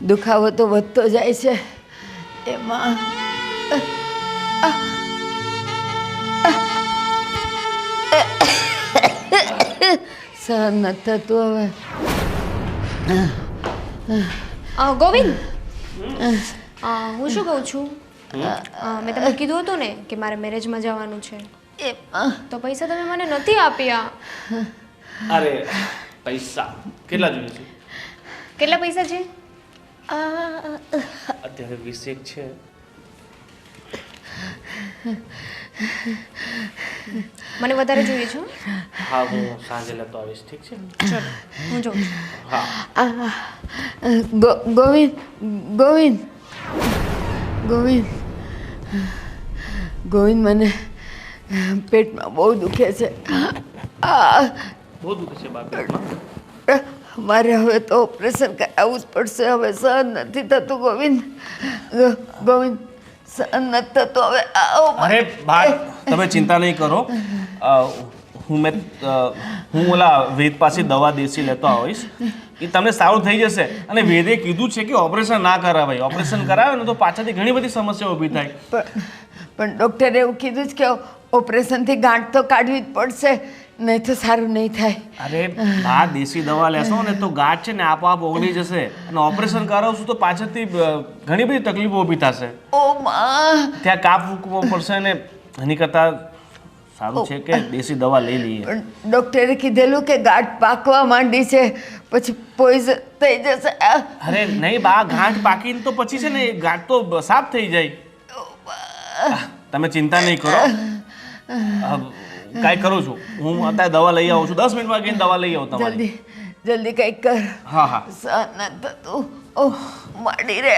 દુખાવો તો વધતો જાય છે એમાં સહન નથી થતું હવે. ગોવિંદ, હું શું કહું છું, મેં તમને કીધું હતું ને કે મારે મેરેજમાં જવાનું છે, તો પૈસા તમે મને નથી આપ્યા. અરે પૈસા કેટલા જોઈએ છે? કેટલા પૈસા છે? અત્યારે 20 છે. મને વધારે જોઈએ છે. હા, હું સાંજે લેતો આવીશ. ઠીક છે? ચલો, હું જાઉં છું. હા. ગોવિંદ ગોવિંદ ગોવિંદ ગોવિંદ મને પેટમાં બહુ દુખે છે. બહુ દુઃખ છે બાપા. મારે હવે તો ઓપરેશન કરાવવું જ પડશે. હવે સહન નથી થતું ગોવિંદ. ગોવિંદ સહન નથી થતું હવે. અરે બા, તમે ચિંતા નહીં કરો. હું ઓલા વેદ પાસે દવા દેશી લેતો આવીશ. એ તમને સારું થઈ જશે. અને વેદે કીધું છે કે ઓપરેશન ના કરાવાય. ઓપરેશન કરાવે ને તો પાછળથી ઘણી બધી સમસ્યાઓ ઊભી થાય. પણ ડૉક્ટરે એવું કીધું જ કે ઓપરેશનથી ગાંઠ તો કાઢવી જ પડશે, નહીં તો સારું નહીં થાય. અરે બા, દેશી દવા લેશો ને તો ગાંઠ છે ને આપોઆપ ઓગળી જશે. અને ઓપરેશન કરાવશું તો પાછળથી ઘણી બધી તકલીફો ઊભી થશે. ઓ માં, ત્યાં કાપ મૂકવો પડશે ને એની કરતાં સારું છે કે દેશી દવા લઈ લઈએ. પણ ડૉક્ટરે કીધેલું કે ગાંઠ પાકવા માંડી છે, પછી પોઈઝન થઈ જશે. અરે નહીં બા, ગાંઠ પાકીને તો પછી છે ને એ ગાંઠ તો સાફ થઈ જાય. તમે ચિંતા નહીં કરો. કાંઈ કરું છું હું, અત્યારે દવા લઈ આવું છું. 10 મિનિટમાં ગઈને દવા લઈ આવું તમારી. જલ્દી જલ્દી કંઈક કર. હા હા. સહન નથી થતું. ઓહ, માડી રે.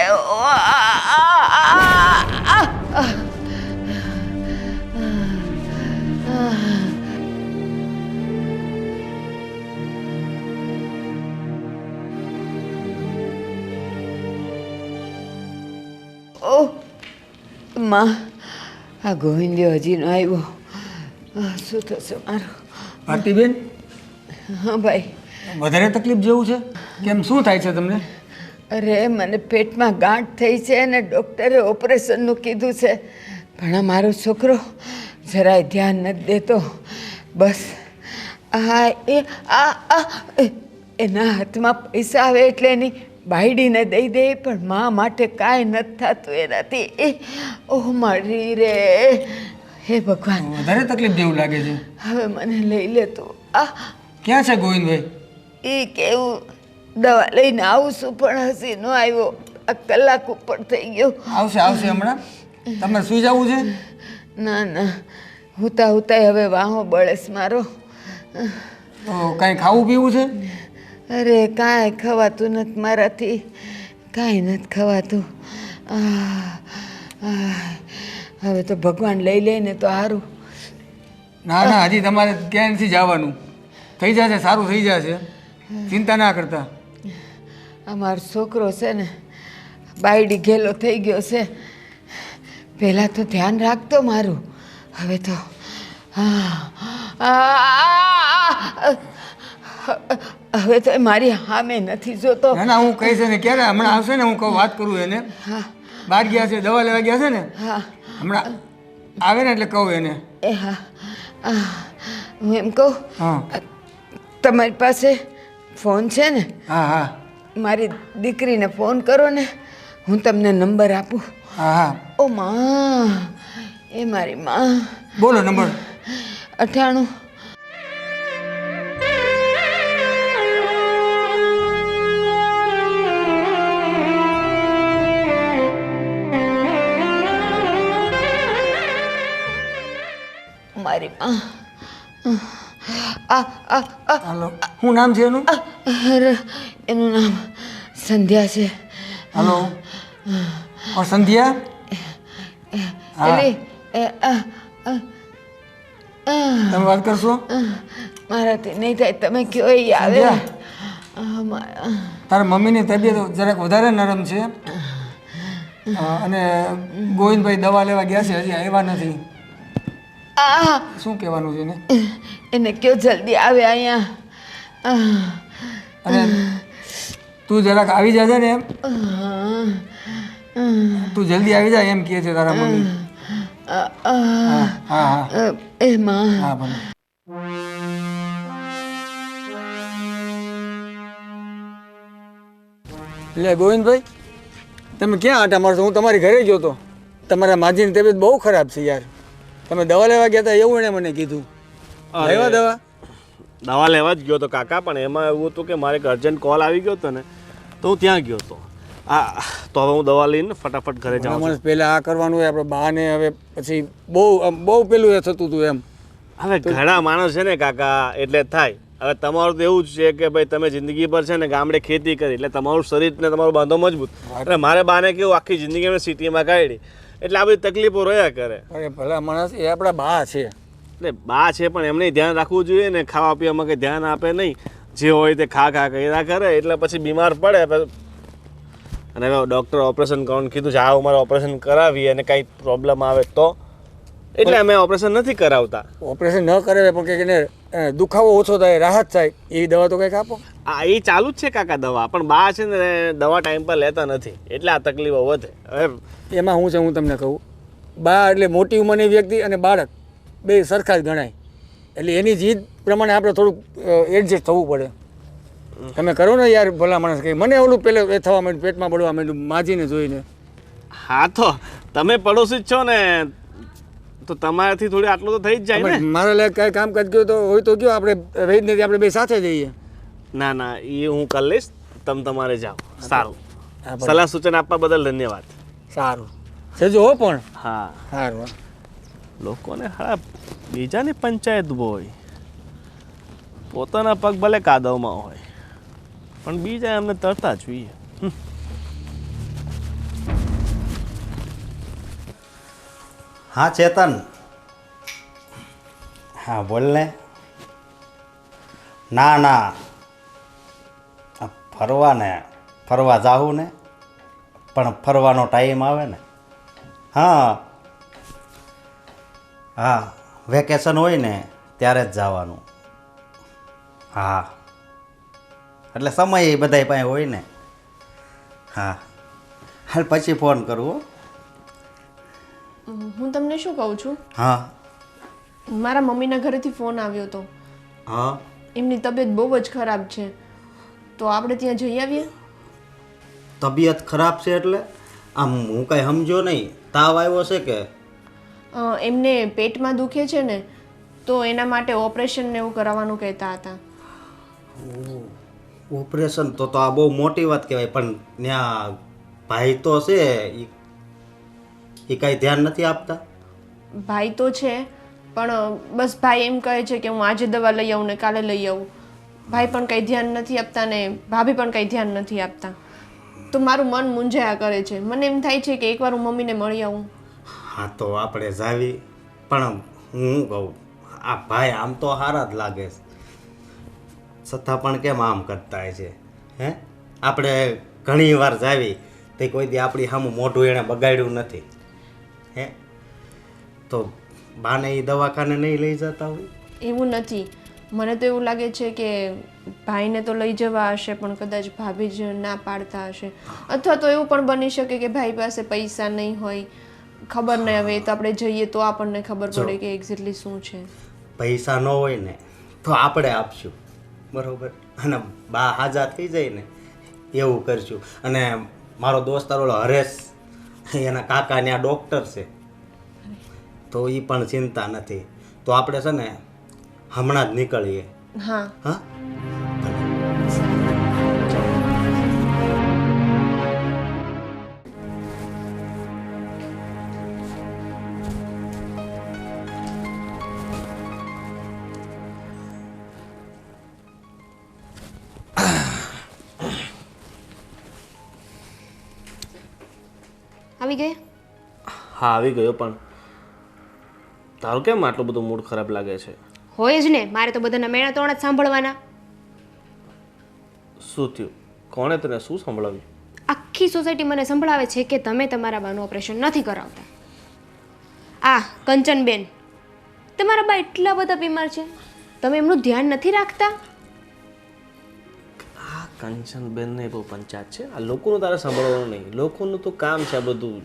ઓહ માં, આ ગોવિંદે હજી ન આવ્યો. શું થશે મારું? ભારતીબેન, હા ભાઈ. વધારે તકલીફ જેવું છે? કેમ, શું થાય છે તમને? અરે મને પેટમાં ગાંઠ થઈ છે અને ડૉક્ટરે ઓપરેશનનું કીધું છે. પણ આ મારો છોકરો જરાય ધ્યાન નથી દેતો. બસ એના હાથમાં પૈસા આવે એટલે એની બાયડીને દઈ દે, પણ મા માટે કાંઈ નથી થતું એનાથી. ઓહ મારી રે, હે ભગવાન. વધારે તકલીફ જેવું લાગે છે. હવે મને લઈ લે તું. ક્યાં છે ગોવિંદભાઈ? એ કેવું, દવા લઈને આવું છું પણ હસી ન આવ્યો. આ કલાક ઉપર થઈ ગયો. આવશે આવશે હમણાં. તમારે સુઈ જવું છે? ના ના, હુતા હુતાય હવે વાહો બળેસ મારો. તો કાંઈ ખાવું પીવું છે? અરે કાંઈ ખવાતું નથી મારાથી, કાંઈ નથી ખવાતું. હવે તો ભગવાન લઈ લે ને તો સારું. ના ના, હજી તમારે ક્યાંય નથી જવાનું. થઈ જશે, સારું થઈ જશે, ચિંતા ના કરતા. અમારો છોકરો છે ને બાયડી ઘેલો થઈ ગયો છે. પહેલાં તો ધ્યાન રાખતો મારું, હવે તો હવે તો મારી સામે નથી જોતો. ના ના, હું કહીશ ને ક્યારે હમણાં આવશે ને હું કહું, વાત કરું એને. બહાર ગયા છે, દવા લેવા ગયા છે ને. હા, હમણાં આવે ને એટલે કહું એને. એ હા, હું એમ કહું, હા તમારી પાસે ફોન છે ને? હા હા મારી દીકરીને ફોન કરો ને, હું તમને નંબર આપું. હા હા, ઓ માં, એ મારી માં. બોલો નંબર. 98 મારી માં. હાલો, શું નામ છે એનું? એનું નામ સંધ્યા છે. હાલો, ઓર સંધ્યા? એલી તમે વાત કરશો? મારાથી નહીં થાય, તમે કયો એ આવે. તારા મમ્મીની તબિયત જરાક વધારે નરમ છે અને ગોવિંદભાઈ દવા લેવા ગયા છે, હજી આવ્યા નથી. શું કહેવાનું છે એને? એને કયો જલ્દી આવે અહીંયા. અને તું જરાક આવી જાજે ને એમ તું જલ્દી આવી જા એમ કહે છે તારા મમ્મી. હા હા એમાં હા ભલે. એટલે ગોવિંદભાઈ તમે ક્યાં આટા મારશો? હું તમારી ઘરે ગયો હતો. તમારા માજીની તબિયત બહુ ખરાબ છે યાર. તમે દવા લેવા ગયા હતા એવું એણે મને કીધું. લેવા દવા? દવા લેવા જ ગયો હતો કાકા, પણ એમાં એવું હતું કે મારે એક અર્જન્ટ કોલ આવી ગયો હતો ને, તો હું ત્યાં ગયો હતો. તો હવે હું દવા લઈને ફટાફટ ઘરે જાઉં છું. માણસ પહેલાં આ કરવાનું હોય આપણે બાને, હવે પછી બહુ પેલું એ થતું હતું એમ. હવે ઘણા માણસ છે ને કાકા, એટલે થાય. હવે તમારું તો એવું જ છે કે ભાઈ તમે જિંદગી પર છે ને ગામડે ખેતી કરી, એટલે તમારું શરીર ને તમારું બાંધો મજબૂત. એટલે મારે બાને કેવું આખી જિંદગી અમે સિટીમાં કાઢી, એટલે આ બધી તકલીફો રહ્યા કરે. અરે ભલા માણસ એ આપણા બા છે. એટલે બા છે પણ એમને ધ્યાન રાખવું જોઈએ ને, ખાવા પીવામાં કંઈ ધ્યાન આપે નહીં, જે હોય તે ખા કર્યા કરે, એટલે પછી બીમાર પડે. અને હવે ડૉક્ટર ઓપરેશન કરવાનું કીધું છે. આ અમારે ઓપરેશન કરાવી અને કાંઈ પ્રોબ્લેમ આવે તો, એટલે અમે ઓપરેશન નથી કરાવતા. ઓપરેશન ન કરે પણ કંઈક એને દુખાવો ઓછો થાય, રાહત થાય એવી દવા તો કંઈક આપો. એ ચાલુ જ છે કાકા દવા, પણ બા છે ને દવા ટાઈમ પર લેતા નથી, એટલે આ તકલીફો વધે. હવે એમાં શું છે હું તમને કહું, બા એટલે મોટી ઉંમરની વ્યક્તિ અને બાળક બે સરખા જ ગણાય, એટલે એની જીદ પ્રમાણે આપણે થોડુંક એડજસ્ટ થવું પડે. તમે કરો ને યાર ભલા માણસ કંઈ. મને ઓલું પહેલે એ થવા માંડ્યું, પેટમાં બળવા માંડ્યું માજીને જોઈને. હા તો તમે પડોશી જ છો ને, તો તમારાથી થોડી આટલું તો થઈ જ જાય ને. મારા લાયક કાંઈ કામકાજ ગયો તો હોય તો ગયો, આપણે વૈદને આપણે બે સાથે જઈએ. ના ના, એ હું કરી લઈશ, તમે તમારે જાઓ. સારું, સલાહ સૂચન આપવા બદલ ધન્યવાદ. સારું જજો હો. પણ હા સારું. લોકોને હા બીજાની પંચાયત હોય, પોતાના પગ ભલે કાદવમાં હોય, પણ બીજા એમને તરતા જોઈએ. હા ચેતન, હા બોલ ને. ના ના, ફરવા જાવું ને, પણ ફરવાનો ટાઈમ આવે ને. હા હા, વેકેશન હોય ને ત્યારે જ જવાનું. હા, એટલે સમય એ બધાય પાસે હોય ને. હા હાલ પછી ફોન કરું. હું તમને શું કહું છું, હા મારા મમ્મીના ઘરેથી ફોન આવ્યો હતો. હા, એમની તબિયત બહુ જ ખરાબ છે, તો આપણે ત્યાં જઈ આવીએ. તબિયત ખરાબ છે એટલે આમ હું કાંઈ સમજો નહીં. તાવ આવ્યો છે કે? એમને પેટમાં દુખે છે ને, તો એના માટે ઓપરેશન ને એવું કરાવવાનું કહેતા હતા. ઓપરેશન તો આ બહુ મોટી વાત કહેવાય. પણ ત્યાં ભાઈ તો છે, એ કાંઈ ધ્યાન નથી આપતા? ભાઈ તો છે, પણ બસ ભાઈ એમ કહે છે કે હું આજે દવા લઈ આવું ને કાલે લઈ આવું. ભાઈ પણ કંઈ ધ્યાન નથી આપતા ને ભાભી પણ કંઈ ધ્યાન નથી આપતા. તો મારું મન મૂંઝાયા કરે છે. મને એમ થાય છે કે એકવાર હું મમ્મીને મળી આવું. હા તો આપણે જાવી. પણ હું કહું, આ ભાઈ આમ તો સારા જ લાગે છે, છતાં પણ કેમ આમ કરતા છે? હે, આપણે ઘણી વાર જાવી તો કોઈ દી આપણી સામું મોઢું એણે બગાડ્યું નથી. હે, તો બાને એ દવાખાને નહીં લઈ જતા હોય? એવું નથી. મને તો એવું લાગે છે કે ભાઈને તો લઈ જવા હશે, પણ કદાચ ભાભી જ ના પાડતા હશે. અથવા તો એવું પણ બની શકે કે ભાઈ પાસે પૈસા નહીં હોય. ખબર નહીં, હવે તો આપણે જઈએ તો આપણને ખબર પડે કે એક્ઝેક્ટલી શું છે. પૈસા ન હોય ને તો આપણે આપશું, બરોબર? અને બા હાજા થઈ જાય ને એવું કરશું. અને મારો દોસ્તાર ઓલો હરેશ, એના કાકાને આ ડૉક્ટર છે, તો એ પણ ચિંતા નથી. તો આપણે છે ને હમણાં જ નીકળીએ. હા હા, આવી ગઈ? હા આવી ગયો. પણ તારું કેમ આટલું બધું મૂડ ખરાબ લાગે છે? હોય જ ને, મારે તો બધાના મેણા તોણા જ સાંભળવાના. શું થયું? કોણે તને શું સંભળાવ્યું? આખી સોસાયટી મને સંભળાવે છે કે તમે તમારા બાનું ઓપરેશન નથી કરાવતા. આ કંચનબેન, તમારા બા એટલા બધા બીમાર છે, તમે એમનું ધ્યાન નથી રાખતા? કંચનબેનને બહુ પંચાયત છે. આ લોકોનું તારે સાંભળવાનું નહીં. લોકોનું તો કામ છે આ બધું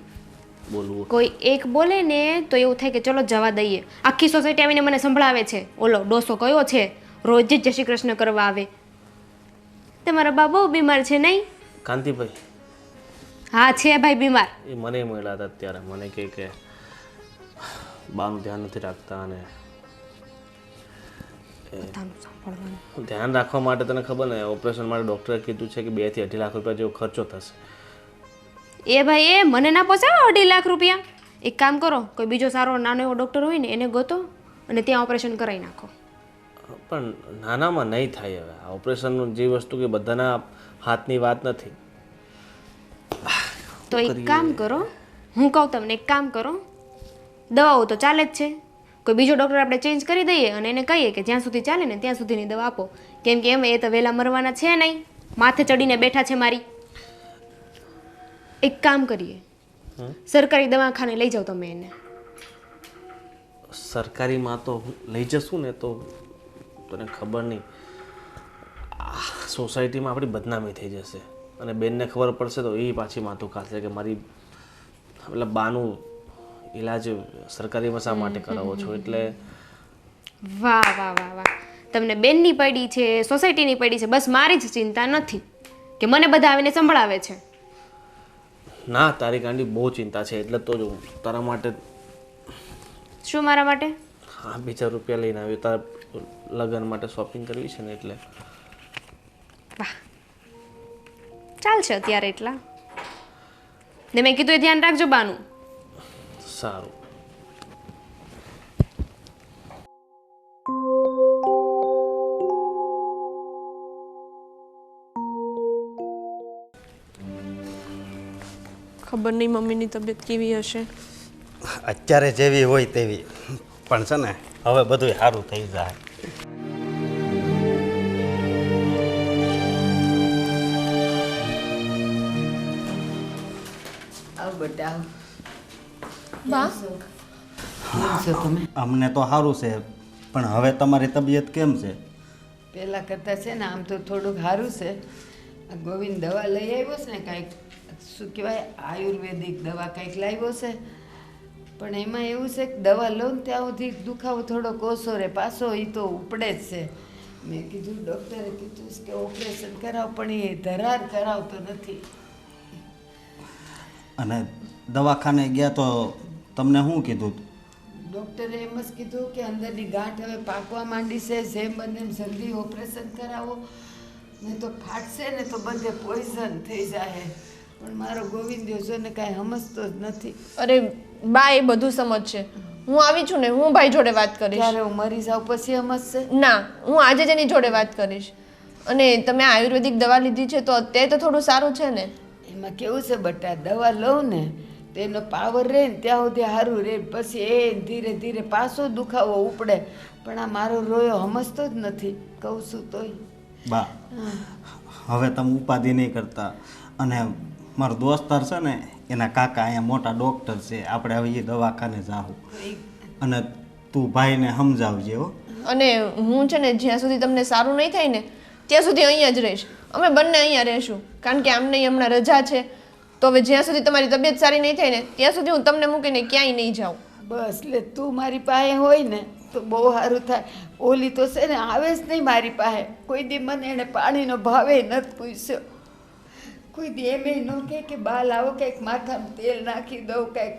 બોલવું. કોઈ એક બોલે ને તો એવું થાય કે ચલો જવા દઈએ. આખી સોસાયટી આવીને મને સંભળાવે છે ઓલો ડોસો કયો છે, રોજ જ જય શ્રી કૃષ્ણ કરવા આવે. તમારા બા બહુ બીમાર છે નહીં? કાંતિભાઈ હા છે ભાઈ બીમાર. એ મને મળ્યા હતા અત્યારે. મને કહે કે બાનું ધ્યાન નથી રાખતા અને ધ્યાન રાખવા માટે તને ખબર ને ઓપરેશન માટે ડૉક્ટરે કીધું છે કે 2 થી 2.5 લાખ રૂપિયા જેવો ખર્ચો થશે. એ ભાઈ એ મને ના પોસાવે 2.5 લાખ રૂપિયા. એક કામ કરો, કોઈ બીજો સારો નાનો એવો ડૉક્ટર હોય ને એને ગોતો અને ત્યાં ઓપરેશન કરાવી નાખો. પણ નાનામાં નહીં થાય. હવે આ ઓપરેશનનું જે વસ્તુ કે બધાના હાથની વાત નથી. તો એક કામ કરો, હું કહું તમને એક કામ કરો, દવાઓ તો ચાલે જ છે, કોઈ બીજો ડૉક્ટર આપણે ચેન્જ કરી દઈએ અને એને કહીએ કે જ્યાં સુધી ચાલે ને ત્યાં સુધીની દવા આપો. કેમ કે એમ એ તો વહેલા મરવાના છે નહીં, માથે ચડીને બેઠા છે મારી. એક કામ કરીએ, સરકારી દવાખાને લઈ જાઓ તમે એને. સરકારીમાં તો લઈ જશું ને તો તને ખબર નહીં સોસાયટીમાં આપણી બદનામી થઈ જશે અને બેનને ખબર પડશે તો એ પાછી માથું ખાશે કે મારી મતલબ બાનું ઈલાજ સરકારીમાં શા માટે કરાવો છો. એટલે વાહ વાહ વાહ વાહ, તમને બેનની પડી છે, સોસાયટીની પડી છે, બસ મારી જ ચિંતા નથી કે મને બધા આવીને સંભળાવે છે. ના, તારી ગાંડી બહુ ચિંતા છે. એટલે તો જો તારા માટે. શું મારા માટે? હા, 2 રૂપિયા લઈને આવ્યો. તારા લગ્ન માટે શોપિંગ કરવી છે ને એટલે. વાહ, ચાલશે અત્યારે એટલા. ને મેં કીધું એ ધ્યાન રાખજો બાનું. સારું. ખબર નહીં મમ્મીની તબિયત કેવી હશે. અત્યારે જેવી હોય તેવી, પણ છે ને હવે બધું સારું થઈ જાય. આવ બેટા આવ. બા કેમ છો તમે? અમને તો સારું છે, પણ હવે તમારી તબિયત કેમ છે? પહેલાં કરતાં છે ને આમ તો થોડુંક સારું છે. આ ગોવિંદ દવા લઈ આવ્યો છે ને કાંઈક શું કહેવાય આયુર્વેદિક દવા કંઈક લાવ્યો છે, પણ એમાં એવું છે કે દવા લઉં ને ત્યાં સુધી દુખાવો થોડોક ઓછો રહે, પાછો એ તો ઉપડે જ છે. મેં કીધું ડૉક્ટરે કીધું છે કે ઓપરેશન કરાવ, પણ એ ધરાર કરાવતો નથી. અને દવાખાને ગયા તો તમને શું કીધું? ડૉક્ટરે એમ જ કીધું કે અંદરની ગાંઠ હવે પાકવા માંડી છે, જેમ બને એમ જલ્દી ઓપરેશન કરાવો, નહીં તો ફાટશે ને તો બધે પોઈઝન થઈ જાય. પણ મારો ગોવિંદ છે ને કાંઈ સમજતો જ નથી. અરે બા એ બધું સમજશે. હું આવી છું ને, હું ભાઈ જોડે વાત કરીશ. ત્યારે હું મરી જાઉં પછી સમજશે. ના, હું આજે જ એની જોડે વાત કરીશ. અને તમે આયુર્વેદિક દવા લીધી છે તો અત્યારે તો થોડું સારું છે ને. એમાં કેવું છે બટા, દવા લઉં ને તો એનો પાવર રહે ને ત્યાં સુધી સારું રહે, પછી એ ધીરે ધીરે પાછો દુખાવો ઉપડે. પણ આ મારો રોયો સમજતો જ નથી, કહું છું તોય. બા હવે તમે ઉપાધિ નહીં કરતા. અને મારો દોસ્તાર છે ને એના કાકા અહીંયા મોટા ડૉક્ટર છે, આપણે હવે એ દવાખાને જાવું. અને તું ભાઈને સમજાવજે હો. અને હું છે ને જ્યાં સુધી તમને સારું નહીં થાય ને ત્યાં સુધી અહીંયા જ રહીશ. અમે બંને અહીંયા રહીશું, કારણ કે આમને હમણાં રજા છે. તો હવે જ્યાં સુધી તમારી તબિયત સારી નહીં થાય ને ત્યાં સુધી હું તમને મૂકીને ક્યાંય નહીં જાઉં. બસ એટલે તું મારી પાસે હોય ને તો બહુ સારું થાય. ઓલી તો છે ને આવે જ નહીં મારી પાસે. કોઈ દી મને એને પાણીનો ભાવે નથી પૂછ્યો. કોઈ દી એમ ન કહે કે બા લાવો કંઈક માથામાં તેલ નાખી દઉં, કંઈક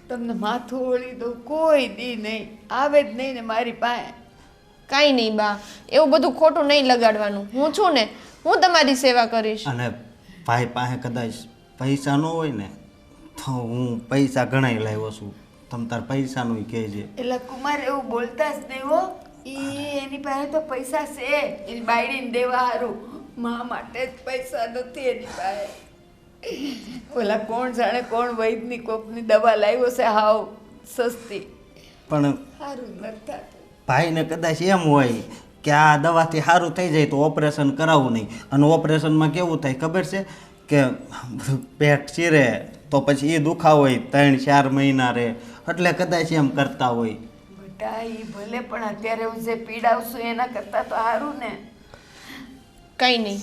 તમને માથું ઓળી દઉં, કોઈ દી નહીં. આવે જ નહીં ને મારી પાસે. કાંઈ નહીં બા, એવું બધું ખોટું નહીં લગાડવાનું. હું છું ને, હું તમારી સેવા કરીશ. અને ભાઈ પાસે કદાચ પૈસા ન હોય ને તો હું પૈસા ઘણાય લાવ્યો છું, તમ તાર પૈસાનું કહેજે. એટલે કુમાર એવું બોલતા જ નહીં હો. એની પાસે તો પૈસા છે, એની બાયડીને દેવા સારું. મા માટે જ પૈસા નથી એની પાસે. ઓલા કોણ જાણે કોણ વૈદની કોકની દવા લાવ્યો છે હાવ સસ્તી, પણ સારું નથી થતું. ભાઈને કદાચ એમ હોય કે આ દવાથી સારું થઈ જાય તો ઓપરેશન કરાવવું નહીં. અને ઓપરેશનમાં કેવું થાય ખબર છે કે પેટ ચીરે તો પછી એ દુખાવો હોય 3-4 મહિના રહે, એટલે કદાચ એમ કરતા હોય. બેટા એ ભલે, પણ અત્યારે હું જે પીડાવશું એના કરતાં તો સારું ને. કંઈ નહીં,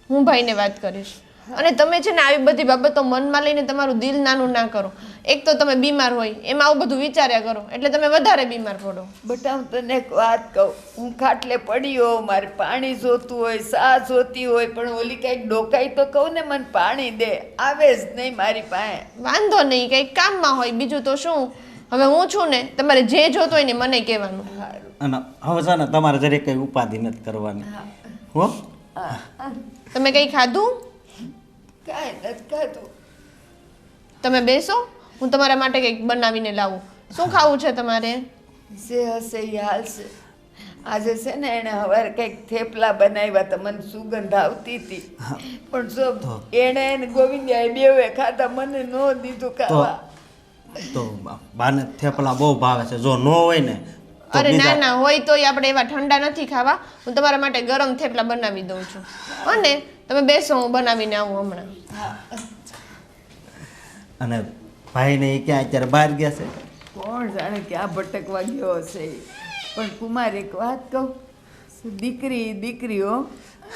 હું ભાઈને વાત કરીશ. અને તમે છે ને આવી બધી બાબતો મનમાં લઈને તમારું દિલ નાનું ના કરો. એક તો તમે બીમાર હોય એમાં આવું બધું વિચાર્યા કરો એટલે તમે વધારે બીમાર પડો. બટા હું તને એક વાત કહું, હું ખાટલે પડી હોઉં, મારે પાણી જોતું હોય, સા જોતી હોય, પણ ઓલી કંઈક ડોકાઈ તો કહું ને મને પાણી દે, આવે જ નહીં મારી પાસે. વાંધો નહીં, કંઈક કામમાં હોય, બીજું તો શું. હવે હું છું ને, તમારે જે જોતું હોય ને મને કહેવાનું. અને હવે છે ને તમારે જરી કંઈ ઉપાધિ નથી કરવાની હો. તમે કંઈ ખાધું? કાંઈ નથી ખાધું. તમે બેસો, હું તમારા માટે કંઈક બનાવીને લાવું. શું ખાવું છે તમારે? જે હશે એ હાલશે. આજે છે ને એણે સવારે કંઈક થેપલા બનાવ્યા તો મને સુગંધ આવતી હતી, પણ જો એણે ને ગોવિંદિયાએ બેવે ખાધા, મને ન દીધું ખાવા. તો બાને થેપલા બહુ ભાવે છે, જો ન હોય ને તો અરે ના બીજા ના, હોય તોય આપણે એવા ઠંડા નથી ખાવા. હું તમારા માટે ગરમ થેપલા બનાવી દઉં છું. અને તમે બેસો, હું બનાવીને આવું હમણાં. અને ભાઈને એ ક્યાં અત્યારે બહાર ગયા છે? કોણ જાણે ક્યાં ભટકવા ગયો હશે ઈ. પણ કુમાર એક વાત કહું, દીકરી દીકરીઓ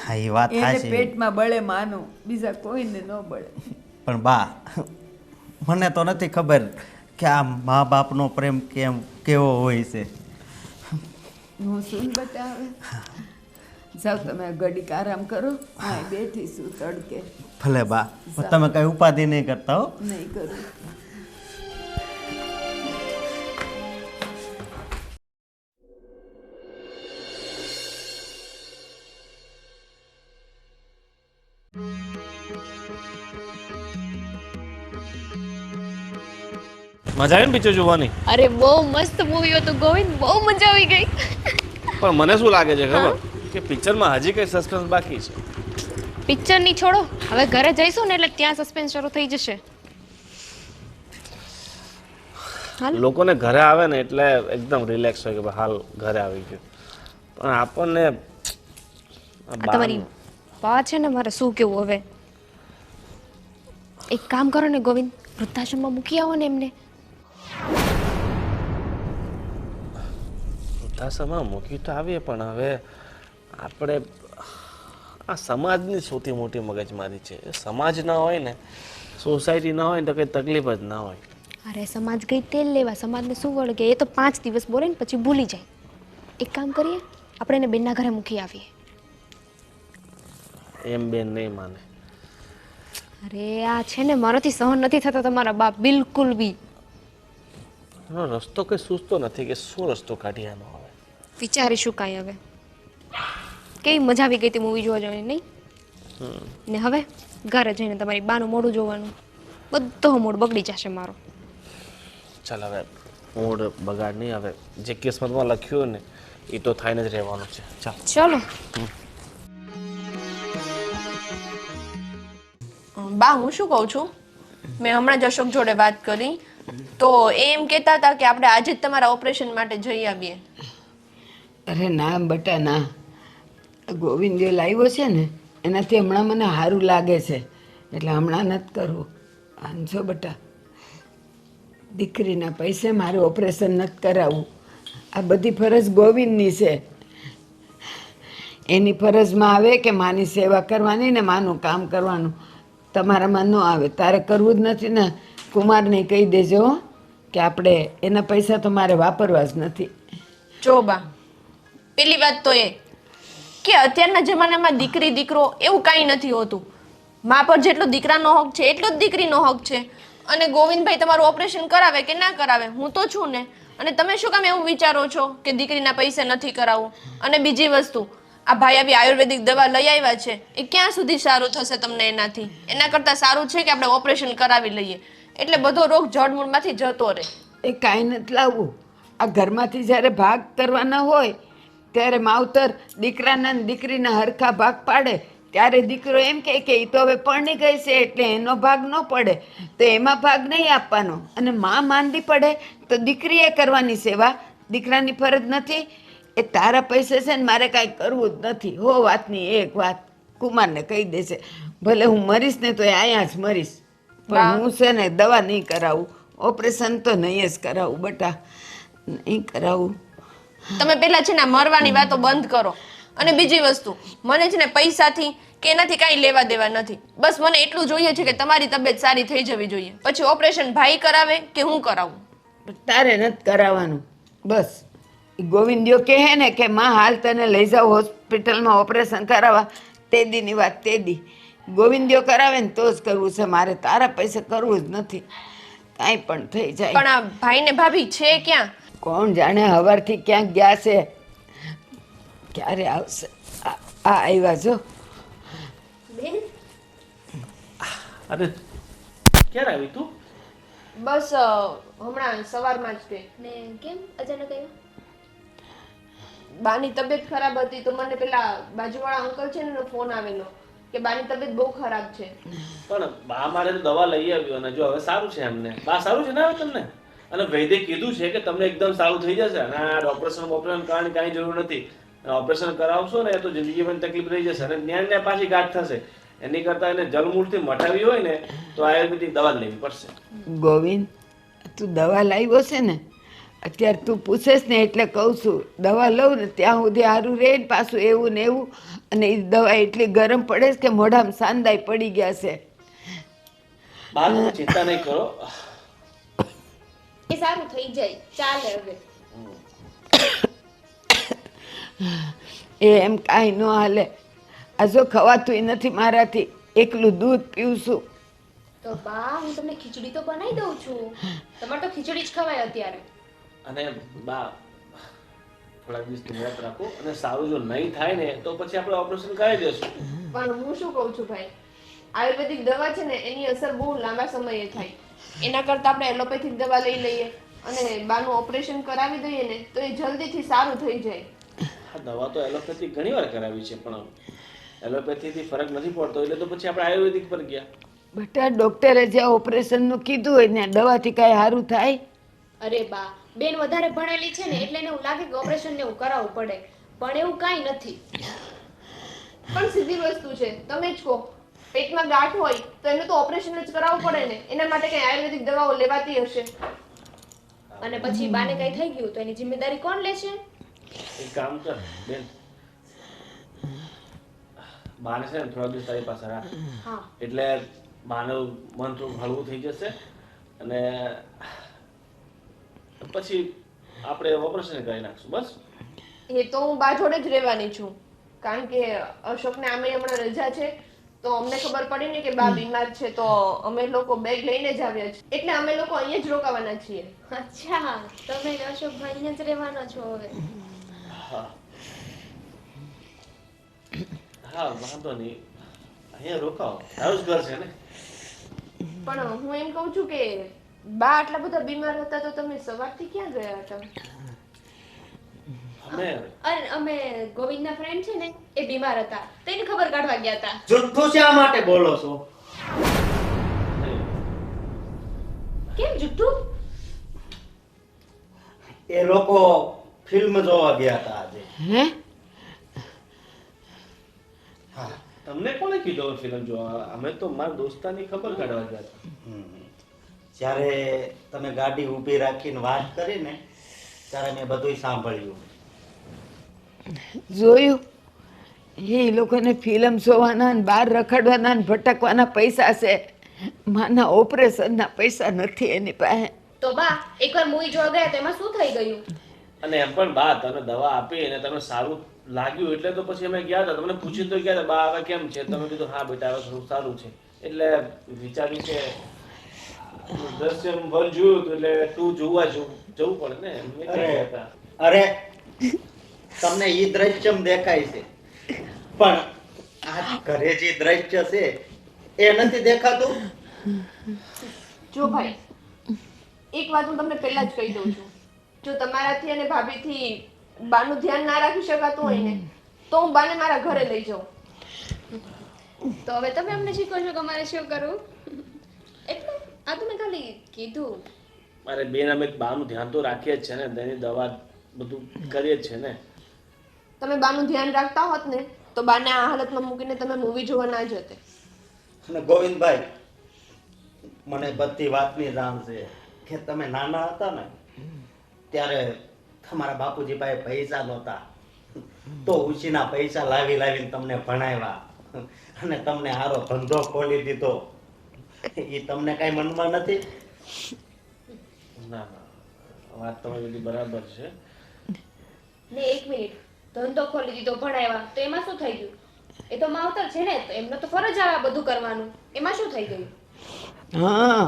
હા એ વાત એને સાચી, પેટમાં બળે માનું, બીજા કોઈને ન બળે. પણ બા મને તો નથી ખબર કે આ મા બાપનો પ્રેમ કેવો હોય છે. હું શું બતાવે. જાઓ તમે ઘડીક આરામ કરો, હા બેઠી છું તડકે. ભલે બા, તમે કઈ ઉપાધિ નહીં કરતા હો. નહીં કરું. મજા આવી ને પિક્ચર જોવાની? અરે બહુ મસ્ત મૂવી હતું ગોવિંદ, બહુ મજા આવી ગઈ. પણ મને શું લાગે છે ખબર કે પિક્ચરમાં હજી કઈ સસ્પેન્સ બાકી છે. પિક્ચરની છોડો, હવે ઘરે જઈશું ને એટલે ત્યાં સસ્પેન્સ શરૂ થઈ જશે. લોકોને ઘરે આવે ને એટલે એકદમ રિલેક્સ હોય કે ભાઈ હાલ ઘરે આવી ગયું, પણ આપણને આ તમારી વાત છે ને, મારે શું કેવું હવે. એક કામ કરો ને ગોવિંદ, વૃદ્ધાશ્રમમાં મૂકી આવો ને એમને. વૃદ્ધાશ્રમમાં મૂકી તો આવીએ, પણ હવે આપણે આ સમાજની સૌથી મોટી મગજમારી છે. સમાજ ના હોય ને, સોસાયટી ના હોય ને તો કંઈ તકલીફ જ ના હોય. અરે સમાજ ગઈ તેલ લેવા, સમાજને શું વળગે, એ તો 5 દિવસ બોલે ને પછી ભૂલી જાય. એક કામ કરીએ, આપણે એને બેનના ઘરે મૂકી આવીએ. એમ બેન નહીં માને. અરે આ છે ને, મારાથી સહન નથી થતા તમારા બાપ, બિલકુલ બી. એનો રસ્તો કંઈ સૂચતો નથી કે શું રસ્તો કાઢી આનો હવે. વિચારીશું કાંઈ હવે. કેવી મજા આવી ગઈ હતી મૂવી જોવા જવાની, નહીં? ને હવે ઘરે જઈને તમારી બાનું મોઢું જોવાનું, બધો મૂડ બગડી જશે મારો. ચાલ હવે મૂડ બગાડ નહીં, હવે જે કિસ્મતમાં લખ્યું ને એ તો થઈને જ રહેવાનું છે. ચાલ ચલો. બા, હું શું કહું છું, મેં હમણાં જ અશોક જોડે વાત કરી તો એમ કહેતા હતા કે આપણે આજે જ તમારા ઓપરેશન માટે જઈ આવીએ. અરે ના બટા ના, ગોવિંદ જે લાવ્યો છે ને એનાથી હમણાં મને સારું લાગે છે, એટલે હમણાં નથી કરવું. આનજો બટા, દીકરીના પૈસે મારે ઓપરેશન નથી કરાવવું. આ બધી ફરજ ગોવિંદની છે. એની ફરજમાં આવે કે માની સેવા કરવાની ને માનું કામ કરવાનું. તમારામાં ન આવે, તારે કરવું જ નથી ને. કુમારને કહી દેજો કે આપણે એના પૈસા તો મારે વાપરવા જ નથી. જો બા, પેલી વાત તો એ કે અત્યારના જમાનામાં દીકરી દીકરો એવું કાંઈ નથી હોતું. મા પર જેટલો દીકરાનો હક છે એટલો જ દીકરીનો હક છે. અને ગોવિંદભાઈ તમારું ઓપરેશન કરાવે કે ના કરાવે, હું તો છું ને. અને તમે શું કામ એવું વિચારો છો કે દીકરીના પૈસે નથી કરાવવું? અને બીજી વસ્તુ, આ ભાઈ આવી આયુર્વેદિક દવા લઈ આવ્યા છે, એ ક્યાં સુધી સારું થશે તમને એનાથી? એના કરતાં સારું છે કે આપણે ઓપરેશન કરાવી લઈએ, એટલે બધો રોગ જડમૂળમાંથી જતો રહે. એ કાંઈ નથી લાવવું. આ ઘરમાંથી જ્યારે ભાગ કરવાના હોય ત્યારે માવતર દીકરાના ને દીકરીના હરખા ભાગ પાડે, ત્યારે દીકરો એમ કહે કે એ તો હવે પરણી ગઈ છે એટલે એનો ભાગ ન પડે, તો એમાં ભાગ નહીં આપવાનો. અને માં માંદી પડે તો દીકરીએ કરવાની સેવા, દીકરાની ફરજ નથી. એ તારા પૈસે છે ને મારે કાંઈ કરવું જ નથી. હો વાતની એક વાત કુમારને કહી દેશે. ભલે હું મરીશ ને તો અહીંયા જ મરીશ, પણ હું છે ને દવા નહીં કરાવું, ઓપરેશન તો નહીં જ કરાવું બટા, નહીં કરાવું. તમે પેલા છે ને મરવાની વાતો બંધ કરો. અને બીજી વસ્તુ, મને છે ને પૈસાથી કે એનાથી કાંઈ લેવા દેવા નથી. બસ મને એટલું જોઈએ છે કે તમારી તબિયત સારી થઈ જવી જોઈએ. પછી ઓપરેશન ભાઈ કરાવે કે હું કરાવું? તારે નથી કરાવવાનું. બસ ઈ ગોવિંદિયો કહે ને કે માં હાલ તને લઈ જાઓ હોસ્પિટલમાં ઓપરેશન કરાવવા, તે દીની વાત તે દી. ગોવિંદિયો કરાવે ને તો જ કરવું છે મારે, તારા પૈસે કરવું જ નથી. કાંઈ પણ થઈ જાય. પણ આ ભાઈ ને ભાભી છે ક્યાં? કોણ જાણે હવારથી ક્યાંક ગયા છે, ક્યારે આવશે. આ આવ્યા જો. અરે ક્યારે આવી તું? બસ હમણાં સવારમાં જ ગઈ. ને કેમ અચાનક આવ્યો? બાની તબિયત ખરાબ હતી તો મને પેલા બાજુવાળા અંકલ છે ને એનો ફોન આવેલો કે બાની તબિયત બહુ ખરાબ છે. પણ બા મારે તો દવા લઈ આવ્યો અને જો હવે સારું છે એમને. બા સારું છે ને હવે તમને? અને વૈદ્ય કીધું છે કે તમને એકદમ સારું થઈ જશે અને આ ઓપરેશન કરવાની કાંઈ જરૂર નથી. ઓપરેશન કરાવશો ને તો જિંદગીમાં તકલીફ રહી જશે અને ન્યાય પાછી ગાંઠ થશે. એની કરતાં એને જલમૂળથી મટાવી હોય ને તો આયુર્વેદિક દવા લેવી પડશે. ગોવિંદ, તું દવા લાવ્યો છે ને, અત્યારે તું પૂછેશ ને એટલે કહું છું, દવા લઉં ને ત્યાં સુધી સારું રહે ને પાછું એવું ને એવું. અને એ દવા એટલી ગરમ પડે છે કે મોઢામાં સાંદાઈ પડી ગયા છે. બા તમે ચિંતા નહીં કરો. એ સારું થઈ જાય, ચાલે હવે. એમ કાંઈ ન હાલે. આ જો ખવાતું નથી મારાથી, એકલું દૂધ પીવું છું. તો બા હું તમને ખીચડી તો બનાવી દઉં છું, તમારે તો ખીચડી જ ખવાય અત્યારે. અને બા થોડાક દિવસ ધ્યાન રાખો અને સારું જો નહીં થાય ને તો પછી આપણે ઓપરેશન કરાવી દેશું. પણ હું શું કહું છું ભાઈ, આયુર્વેદિક દવા છે ને એની અસર બહુ લાંબા સમયે થાય. એના કરતાં આપણે એલોપેથિક દવા લઈ લઈએ અને બાનું ઓપરેશન કરાવી દઈએ ને તો એ જલ્દીથી સારું થઈ જાય. આ દવા તો એલોપેથી ઘણી વાર કરાવી છે પણ એલોપેથીથી ફરક નથી પડતો એટલે તો પછી આપણે આયુર્વેદિક પર ગયા. બેટા ડૉક્ટરે જે ઓપરેશનનું કીધું હોય ને દવાથી કાંઈ સારું થાય? અરે બા, બેન વધારે ભણેલી છે ને એટલે એને એવું લાગે કે ઓપરેશન ને એવું કરાવવું પડે, પણ એવું કાંઈ નથી. પણ સીધી વસ્તુ છે, તમે જ કહો, પેટમાં ગાંઠ હોય તો એનું તો ઓપરેશન જ કરાવવું પડે ને. એના માટે કઈ આયુર્વેદિક દવાઓ લેવાતી હશે. અને પછી બાને કઈ થઈ ગયું તો એની જિમ્મેદારી કોણ લેશે? એક કામ કર બેન, બાને છે ને થોડા દિવસ તારી પાસે રાખ. હા. એટલે બાનું મન થોડું હળવું થઈ જશે અને પછી આપણે ઓપરેશન કરી નાખશું. બસ એ તો હું બા જોડે જ રહેવાની છું, કારણ કે અશોકને આમે હમણાં રજા છે તો અમને ખબર પડી ને કે બા બીમાર છે તો અમે લોકો બેગ લઈને જ આવ્યા છીએ. એટલે અમે લોકો અહીંયા જ રોકાવાના છીએ. અચ્છા, તમે અશોકભાઈ અહીંયા જ રહેવાના છો હવે? હા હા વાંધો નહીં, અહીંયા રોકાવો, તારું જ ઘર છે ને. પણ હું એમ કહું છું કે બા આટલા બધા બીમાર હતા તો તમે સવારથી ક્યાં ગયા હતા? અમે અને અમે ગોવિંદના ફ્રેન્ડ છે ને એ બીમાર હતા તો એની ખબર કાઢવા ગયા હતા. જુઠ્ઠું શા માટે બોલો છો? કેમ જુઠ્ઠું? એ લોકો ફિલ્મ જોવા ગયા હતા આજે. હે? હા. તમને કોણે કીધું ફિલ્મ જોવા? અમે તો મારા દોસ્તાની ખબર કાઢવા ગયા હતા. જ્યારે તમે ગાડી ઊભી રાખીને વાત કરી ને ત્યારે મેં બધું સાંભળ્યું. જોયું? એ લોકોને ફિલ્મ જોવાના ને બહાર રખડવાના ને ભટકવાના પૈસા છે, માના ઓપરેશનના પૈસા નથી એની પાસે. તો બા એકવાર મૂવી જોવા ગયા તો એમાં શું થઈ ગયું? અને એમ પણ બા તમે દવા આપી અને તમે સારું લાગ્યું એટલે તો પછી અમે ગયા હતા. તમને પૂછ્યું તો ગયા હતા બા હવે કેમ છે? તમે કીધું હા બેટા હવે થોડું સારું છે. એટલે વિચાર્યું કે દ્રશ્યમ 1 જોયું હતું એટલે 2 જોવા જવું પડે ને. મેં કહ્યા હતા. અરે તમને ઈ દ્રશ્યમ દેખાય છે પણ આ ઘરે જે દ્રશ્ય છે એ નથી દેખાતું. જો ભાઈ, એક વાત હું તમને પહેલા જ કહી દઉં છું, જો તમારાથી અને ભાભીથી બાનું ધ્યાન ના રાખી શકાતું હોય ને તો હું બાને મારા ઘરે લઈ જાઉં. તો હવે તમે અમને શીખો છો કે અમારે શું કરવું? એટલે આ તો મેં ખાલી કીધું. મારે બેન અમે બાનું ધ્યાન તો રાખીએ જ છે ને, તેની દવા બધું કરીએ જ છે ને. તમે બાનું ધ્યાન રાખતા હોત ને તો બાને આ હાલતમાં મૂકીને તમે મૂવી જોવા ના જતે. અને ગોવિંદભાઈ, મને બધી વાતની જાણ છે કે તમે નાના હતા ને ત્યારે તમારા બાપુજી પાસે પૈસા નહોતા. તો ઉછીના પૈસા લાવી લાવીને તમને ભણાવ્યા અને તમને સારો ધંધો ખોલી દીધો, એ તમને કઈ મનમાં નથી? ના ના, વાત તમારી બધી બરાબર છે. ને એક મિનિટ, ધંધો ખોલી દીધો, ભણાવ્યા, તો એમાં શું થઈ ગયું? એ તો માવતર છે ને, તો એમનો તો ફરજ આવે આ બધું કરવાનું. એમાં શું થઈ ગયું? હા,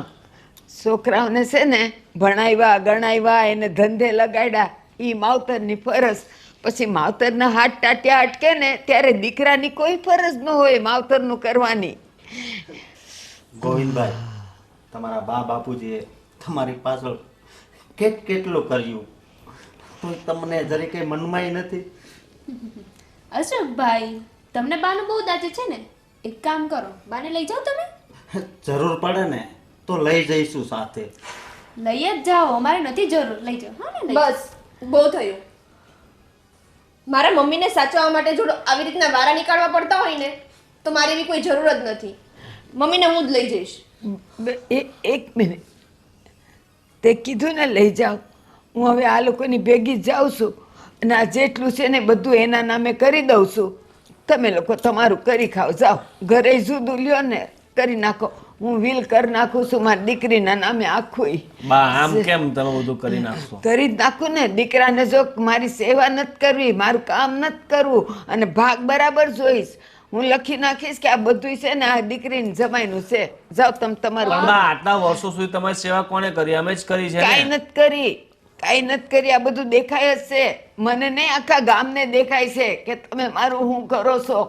છોકરાઓને છે ને ભણાવ્યા ગણાવ્યા એને ધંધે લગાડ્યા, એ માવતરની ફરજ. પછી માવતરના હાથ ટાટ્યા અટકે ને ત્યારે દીકરાની કોઈ ફરજ ન હોય માવતરનું કરવાની. ગોવિંદભાઈ, તમારા બા બાપુજીએ તમારી પાછળ કેટલું કર્યું, તો તમને જરી કઈ મનમાંય નથી? અશોકભાઈ, તમને બાનું બહુ દાજે છે ને, એક કામ કરો, બાને લઈ જાઓ તમે. જરૂર પડે ને તો લઈ જઈશું સાથે. લઈ જ જાઓ, અમારે નથી જરૂર, લઈ જાઓ. હા ને, બસ બહુ થયું. મારા મમ્મીને સાચવવા માટે જો આવી રીતના વારા નીકાળવા પડતા હોય ને તો મારી એવી કોઈ જરૂર જ નથી. મમ્મીને હું જ લઈ જઈશ. એક મિનિટ, તે કીધું ને લઈ જાઓ, હું હવે આ લોકોની ભેગી જ જાઉં છું અને આ જેટલું છે ને બધું એના નામે કરી દઉં છું. તમે લોકો તમારું કરી ખાઓ, જાઓ ઘરે જુદું લ્યો ને કરી નાખો. હું વિલ કરી નાખું છું મારી દીકરીના નામે આખું. બા આમ કેમ તમે બધું કરી નાખશો? કરી જ નાખું ને. દીકરાને જો મારી સેવા નથી કરવી, મારું કામ નથી કરવું અને ભાગ બરાબર જોઈશ, હું લખી નાખીશ કે આ બધું છે ને આ દીકરીને જમાઈનું છે. જાઓ તમે તમારું. પણ બા, આટલા વર્ષો સુધી તમારી સેવા કોણે કરી? અમે જ કરી છે કાંઈ ને. નથી કરી, કાંઈ નથી કરી. આ બધું દેખાય જ છે મને નહીં, આખા ગામને દેખાય છે કે તમે મારું હું કરો છો.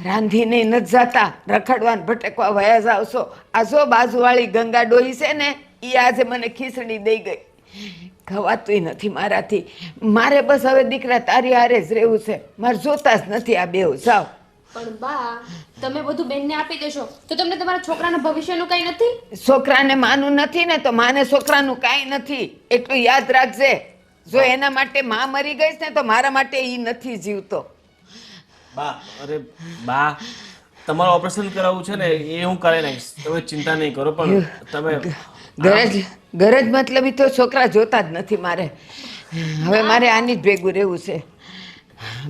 રાંધીને નથી જાતા, રખડવાન ભટકવા વયા જાવ છો. આ જો બાજુવાળી ગંગા ડોહી છે ને એ આજે મને ખીચડી દઈ ગઈ, ખવાતુંય નથી મારાથી. મારે બસ હવે દીકરા તારી હારે જ રહેવું છે, મારે જોતા જ નથી આ બેવ. જાઓ. પણ બા, તમે બધું બેનને આપી દેશો તો તમને તમારા છોકરાના ભવિષ્યનું કઈ નથી? છોકરાને માનું નથી ને તો માને છોકરાનું કાંઈ નથી, એટલું યાદ રાખજે. જો એના માટે માં મરી ગઈ ને તો મારા માટે એ નથી જીવતો. બા, અરે બા, તમારું ઓપરેશન કરાવવું છે ને એ હું કરાવી નાખીશ, તમે ચિંતા નહીં કરો. પણ તમે ગરજ મતલબ તો છોકરા જોતા જ નથી મારે. હવે મારે આની જ ભેગું રહેવું છે.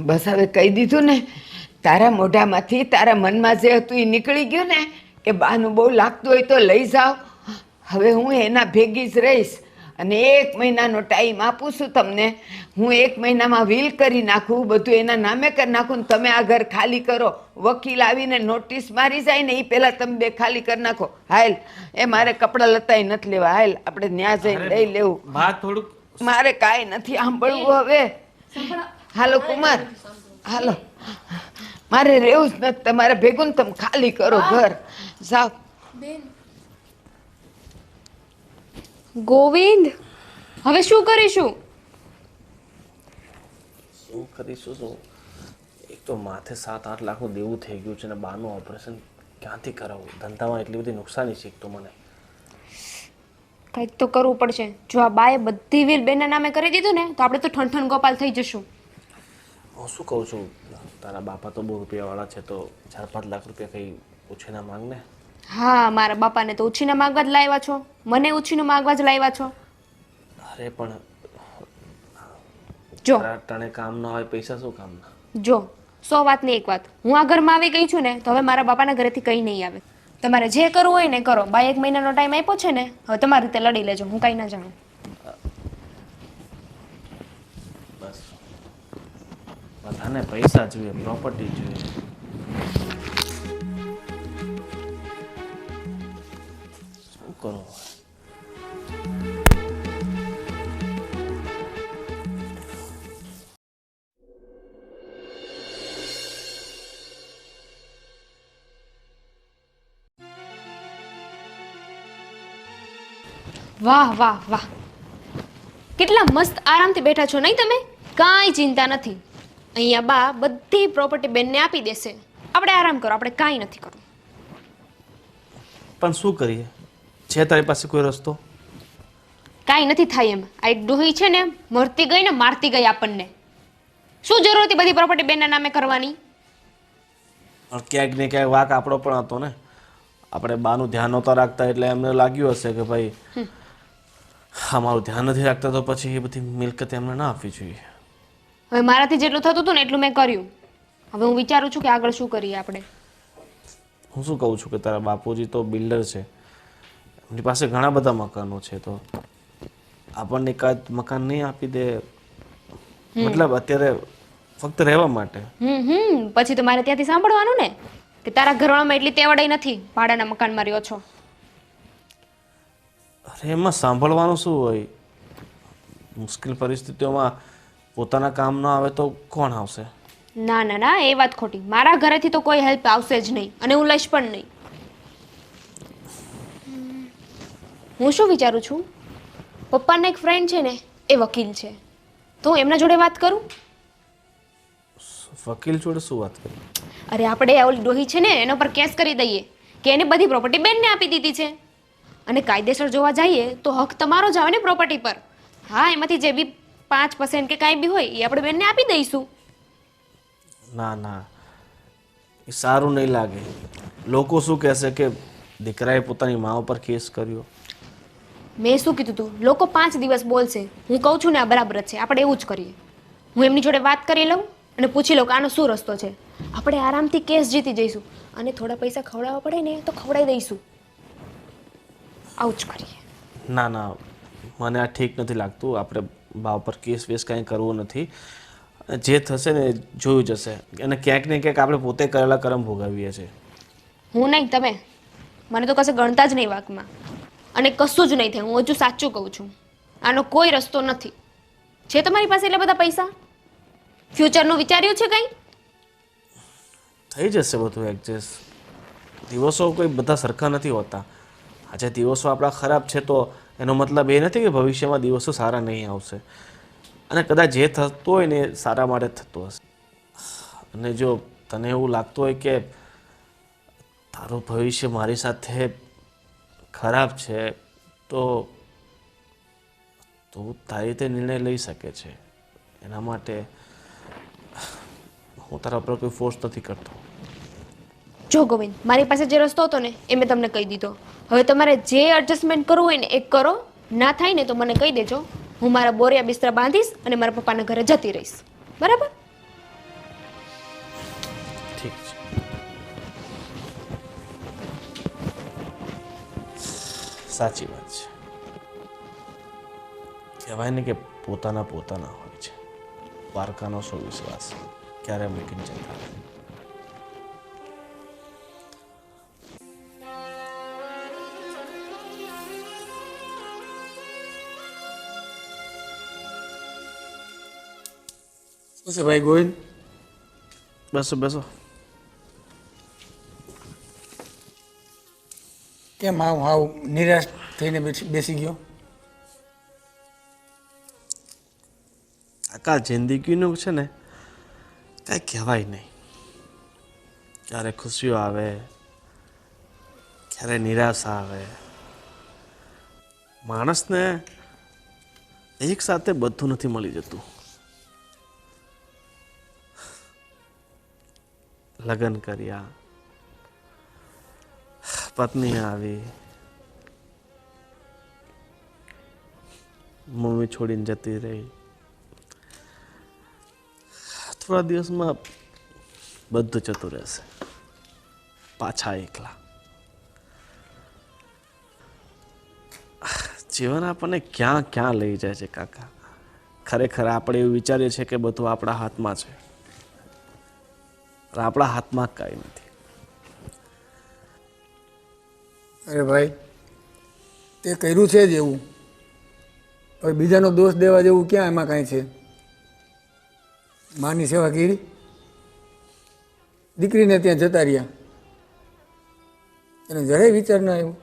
બસ હવે કહી દીધું ને, તારા મોઢામાંથી તારા મનમાં જે હતું એ નીકળી ગયું ને કે બાનું બહુ લાગતું હોય તો લઈ જાઓ. હવે હું એના ભેગી જ રહીશ અને 1 મહિનાનો ટાઈમ આપું છું તમને. હું 1 મહિનામાં વિલ કરી નાખું, બધું એના નામે કરી નાખું ને તમે આ ઘર ખાલી કરો. વકીલ આવીને નોટિસ મારી જાય ને એ પહેલાં તમે 2 ખાલી કરી નાખો. હાલ, એ મારે કપડાં લતાય નથી લેવા, હાલ આપણે ન્યા જઈને લઈ લેવું. બા થોડુંક મારે કાંઈ નથી સાંભળવું હવે. હાલો કુમાર, હાલો, મારે રહેવું જ નથી તમારે ભેગું ને. તમે ખાલી કરો ઘર, જાઓ. ગોવિંદ, હવે શું કરીશું? શું કરીશું? શું, એક તો માથે 7-8 લાખનું દેવું થઈ ગયું છે ને બાનું ઓપરેશન ક્યાંથી કરાવવું? ધંધામાં એટલી બધી નુકસાની છે એક તો મને. કંઈક તો કરવું પડશે. જો આ બાએ બધી વીલ બેનના નામે કરી દીધું ને તો આપણે તો ઠણઠણ ગોપાલ થઈ જશું. હું શું કહું છું, તારા બાપા તો બહુ રૂપિયાવાળા છે, તો 4-5 લાખ રૂપિયા કંઈ ઉછીના માંગને. હા, મારા બાપાને તો ઉછીના માંગવા જ લાવ્યા છો, મને ઉછીનું માંગવા જ લાવ્યા છો. અરે પણ જો તને કામ ના હોય, પૈસા શું કામના? જો 100 વાતની એક વાત, હું આ ઘરમાં આવી ગઈ છું ને તો હવે મારા બાપાના ઘરેથી કંઈ નહીં આવે. તમારે જે કરવું હોય ને કરો. બાય 1 મહિનાનો ટાઈમ આપ્યો છે ને, હવે તમારી રીતે લડી લેજો, હું કંઈ ના જાણું. બસ, બધાને પૈસા જોઈએ, પ્રોપર્ટી જોઈએ. શું કરું? વાહ વાહ વાહ, કેટલા મસ્ત આરામથી બેઠા છો નહીં તમે? કાંઈ ચિંતા નથી. અહીંયા બા બધી પ્રોપર્ટી બેનને આપી દેશે. આપણે આરામ કરો, આપણે કાંઈ નથી કરવું. પણ શું કરીએ? છે તારી પાસે કોઈ રસ્તો? કાંઈ નથી થાય એમ. આ એક ડોહી છે ને, મરતી ગઈ ને મારતી ગઈ આપણને. શું જરૂર હતી બધી પ્રોપર્ટી બેનના નામે કરવાની? પણ ક્યાંક ને ક્યાંક વાંક આપણો પણ હતો ને. આપણે બાનું ધ્યાન નહોતા રાખતા એટલે એમને લાગ્યું હશે કે ભાઈ અમારું ધ્યાન નથી રાખતા તો પછી એ બધી મિલકત એમને ના આપવી જોઈએ. હવે મારાથી જેટલું થતું હતું ને એટલું મેં કર્યું. હવે હું વિચારું છું કે આગળ શું કરીએ આપણે. હું શું કહું છું કે તારા બાપુજી તો બિલ્ડર છે, એમની પાસે ઘણા બધા મકાનો છે, તો આપણને એકાદ મકાન નહીં આપી દે? મતલબ અત્યારે ફક્ત રહેવા માટે. પછી તો મારે ત્યાંથી સાંભળવાનું ને કે તારા ઘરવાળામાં એટલી તેવડાઈ નથી, ભાડાના મકાનમાં રહ્યો છો. અરે એમાં સાંભળવાનું શું હોય? મુશ્કેલ પરિસ્થિતિઓમાં પોતાના કામ ન આવે તો કોણ આવશે? ના ના ના, એ વાત ખોટી. મારા ઘરેથી તો કોઈ હેલ્પ આવશે જ નહીં અને હું લઈશ પણ નહીં. હું શું વિચારું છું, પપ્પાના એક ફ્રેન્ડ છે ને એ વકીલ છે, તો હું એમના જોડે વાત કરું. વકીલ જોડે શું વાત કરી? અરે આપણે ઓલી ડોહી છે ને એના પર કેસ કરી દઈએ કે એને બધી પ્રોપર્ટી બેનને આપી દીધી છે, અને કાયદેસર જોવા જઈએ તો હક તમારો જ આવે ને પ્રોપર્ટી પર. હા, એમાંથી જે બી 5% કે કાંઈ બી હોય એ આપણે બેનને આપી દઈશું. ના ના, એ સારું નહીં લાગે. લોકો શું કહેશે કે દીકરાએ પોતાની મા ઉપર કેસ કર્યો? મેં શું કીધું તું? લોકો 5 દિવસ બોલશે. હું કહું છું ને આ બરાબર જ છે, આપણે એવું જ કરીએ. હું એમની જોડે વાત કરી લઉં અને પૂછી લઉં કે આનો શું રસ્તો છે. આપણે આરામથી કેસ જીતી જઈશું અને થોડા પૈસા ખવડાવવા પડે ને તો ખવડાવી દઈશું. આવું જ કરીએ. ના ના, મને આ ઠીક નથી લાગતું. આપણે બા ઉપર કેસ વેસ કાંઈ કરવું નથી. જે થશે ને જોયું જશે, અને ક્યાંક ને ક્યાંક આપણે પોતે કરેલા કર્મ ભોગવીએ છીએ. હું નહીં, તમે. મને તો કશે ગણતા જ નહીં વાકમાં, અને કશું જ નહીં થાય. હું હજુ સાચું કહું છું, આનો કોઈ રસ્તો નથી. છે તમારી પાસે એટલા બધા પૈસા? ફ્યુચરનું વિચાર્યું છે કંઈ? થઈ જશે બધું એડજસ્ટ. દિવસો કોઈ બધા સરખા નથી હોતા. આજે દિવસો આપણા ખરાબ છે તો એનો મતલબ એ નથી કે ભવિષ્યમાં દિવસો સારા નહીં આવશે. અને કદાચ જે થતું હોય ને એ સારા માટે થતું હશે. અને જો તને એવું લાગતું હોય કે તારું ભવિષ્ય મારી સાથે ખરાબ છે તો તું તારી રીતે નિર્ણય લઈ શકે છે. એના માટે હું તારા પર કોઈ ફોર્સ નથી કરતો. જો ગોવિંદ, મારી પાસે જે રસ્તો હતો ને એ મેં તમને કહી દીધો. હવે તમારે જે એડજસ્ટમેન્ટ કરવું હોય ને એ કરો. ના થાય ને તો મને કહી દેજો. હું મારા બોરિયા બિસ્તરા બાંધીશ અને મારા પપ્પાના ઘરે જતી રહીશ. બરાબર? ઠીક છે. સાચી વાત છે. કહેવાય ને કે પોતાના પોતાના હોય છે. પારકાનો શું વિશ્વાસ ક્યારે મૂકીને જતા રહે. શું છે ભાઈ ગોવિંદ? બેસો બેસો. કેમ હાવ નિરાશ થઈને બેસી ગયો? કાકા, જિંદગીનું છે ને કાંઈ કહેવાય નહીં. ક્યારે ખુશીઓ આવે, ક્યારે નિરાશા આવે. માણસને એક સાથે બધું નથી મળી જતું. લગ્ન કર્યા, પત્ની આવી, મમ્મી છોડીને જતી રહી. થોડા દિવસમાં બધું જતું રહેશે. પાછા એકલા. જીવન આપણને ક્યાં ક્યાં લઈ જાય છે કાકા. ખરેખર આપણે એવું વિચારીએ છીએ કે બધું આપણા હાથમાં છે, પણ આપણા હાથમાં કાંઈ નથી. અરે ભાઈ, તે કર્યું છે જ એવું. હવે બીજાનો દોષ દેવા જેવું ક્યાં એમાં કાંઈ છે? માની સેવા કરી, દીકરીને ત્યાં જતા રહ્યા, તને જરાય વિચાર ના આવ્યો?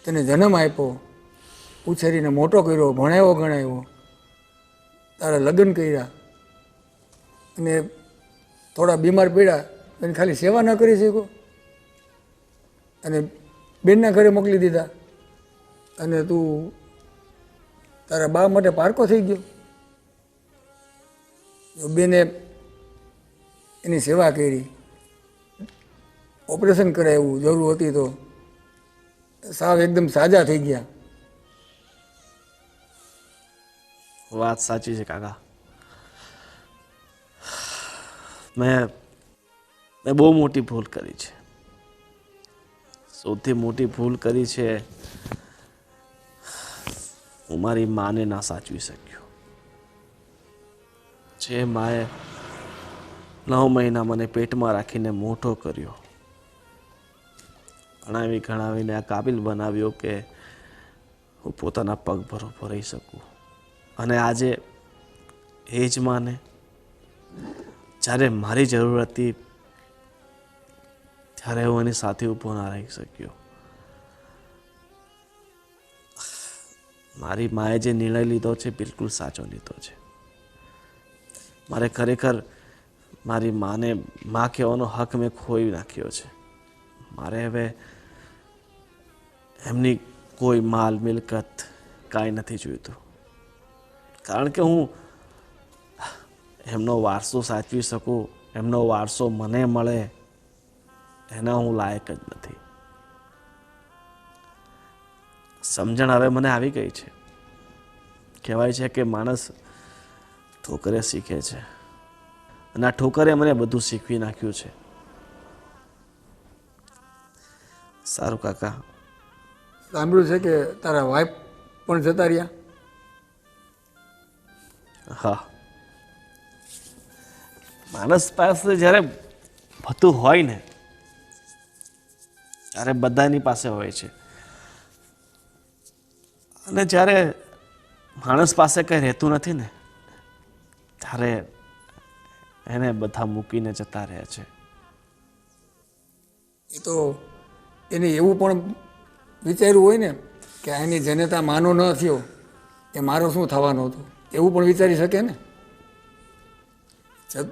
તને જન્મ આપ્યો, ઉછેરીને મોટો કર્યો, ભણાવ્યો ગણાવ્યો, તારા લગ્ન કર્યા, અને થોડા બીમાર પડ્યા એને ખાલી સેવા ન કરી શકો, અને બેનના ઘરે મોકલી દીધા, અને તું તારા બા માટે પારકો થઈ ગયો. જો બેને એની સેવા કરી, ઓપરેશન કરાવ્યું જરૂર હતી તો, સાવ એકદમ સાજા થઈ ગયા. વાત સાચી છે કાકા. મેં બહુ મોટી ભૂલ કરી છે. સૌથી મોટી ભૂલ કરી છે, હું મારી માને ના સાચવી શક્યો. જે માએ 9 મહિના મને પેટમાં રાખીને મોટો કર્યો, ભણાવી ગણાવીને આ કાબિલ બનાવ્યો કે હું પોતાના પગ પર ઊભો રહી શકું. અને આજે એ જ માને જ્યારે મારી જરૂર હતી ત્યારે હું એની સાથે ઊભો ના રહી શક્યો. મારી માએ જે નિર્ણય લીધો છે બિલકુલ સાચો લીધો છે. મારે ખરેખર મારી માને માં કહેવાનો હક મેં ખોઈ નાખ્યો છે. મારે હવે એમની કોઈ માલ મિલકત કાંઈ નથી જોઈતું, કારણ કે હું એમનો વારસો સાચવી શકું, એમનો વારસો મને મળે એના હું લાયક જ નથી. સમજણ હવે મને આવી ગઈ છે. કહેવાય છે કે માણસ ઠોકરે શીખે છે, અને આ ઠોકરે મને બધું શીખવી નાખ્યું છે. સારું કાકા, સાંભળ્યું છે કે તારા વાઈફ પણ જતા રહ્યા? હા, માણસ પાસે જ્યારે બધું હોય ને ત્યારે બધાની પાસે હોય છે, અને જ્યારે માણસ પાસે કંઈ રહેતું નથી ને ત્યારે એને બધા મૂકીને જતા રહે છે. એ તો એને એવું પણ વિચાર્યું હોય ને કે એની જનતા માનો ન થયો એ મારો શું થવાનું હતું, એવું પણ વિચારી શકે ને.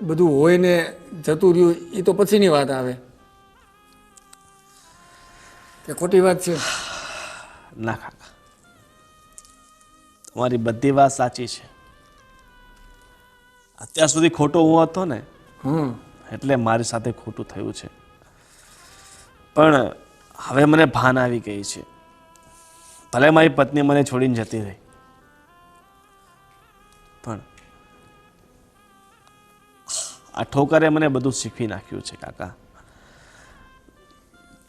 બધું હોય ને જતું રહ્યું એ તો પછીની વાત આવે, કે ખોટી વાત છે? ના કાકા, તમારી બધી વાત સાચી છે. અત્યાર સુધી ખોટો હું હતો ને એટલે મારી સાથે ખોટું થયું છે. પણ હવે મને ભાન આવી ગઈ છે. ભલે મારી પત્ની મને છોડીને જતી રહી, પણ આ ઠોકરે મને બધું શીખવી નાખ્યું છે કાકા.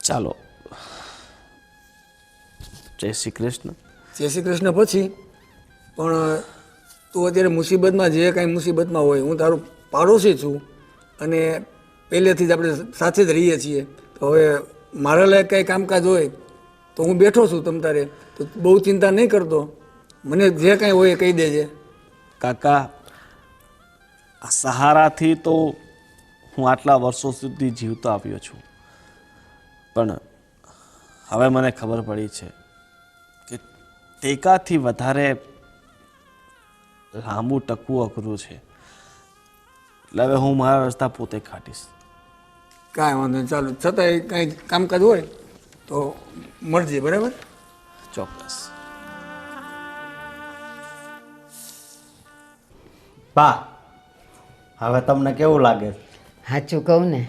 ચાલો, જય શ્રી કૃષ્ણ. જય શ્રી કૃષ્ણ. પછી પણ તું અત્યારે મુસીબતમાં, જે કાંઈ મુસીબતમાં હોય, હું તારું પાડોશી છું અને પહેલેથી જ આપણે સાથે જ રહીએ છીએ, તો હવે મારા લાયક કાંઈ કામકાજ હોય તો હું બેઠો છું તમ તારે, તો બહુ ચિંતા નહીં કરતો. મને જે કાંઈ હોય એ કહી દેજે. કાકા, આ સહારાથી તો હું આટલા વર્ષો સુધી જીવતો આવ્યો છું, પણ હવે મને ખબર પડી છે કે ટેકાથી વધારે લાંબુ ટકવું અઘરું છે. એટલે હવે હું મારા રસ્તા પોતે કાઢીશ. કાંઈ વાંધો નહીં, ચાલો. છતાંય કાંઈ કામકાજ હોય તો મળજે, બરાબર? ચોક્કસ. બા, હવે તમને કેવું લાગે? સાચું કહું ને,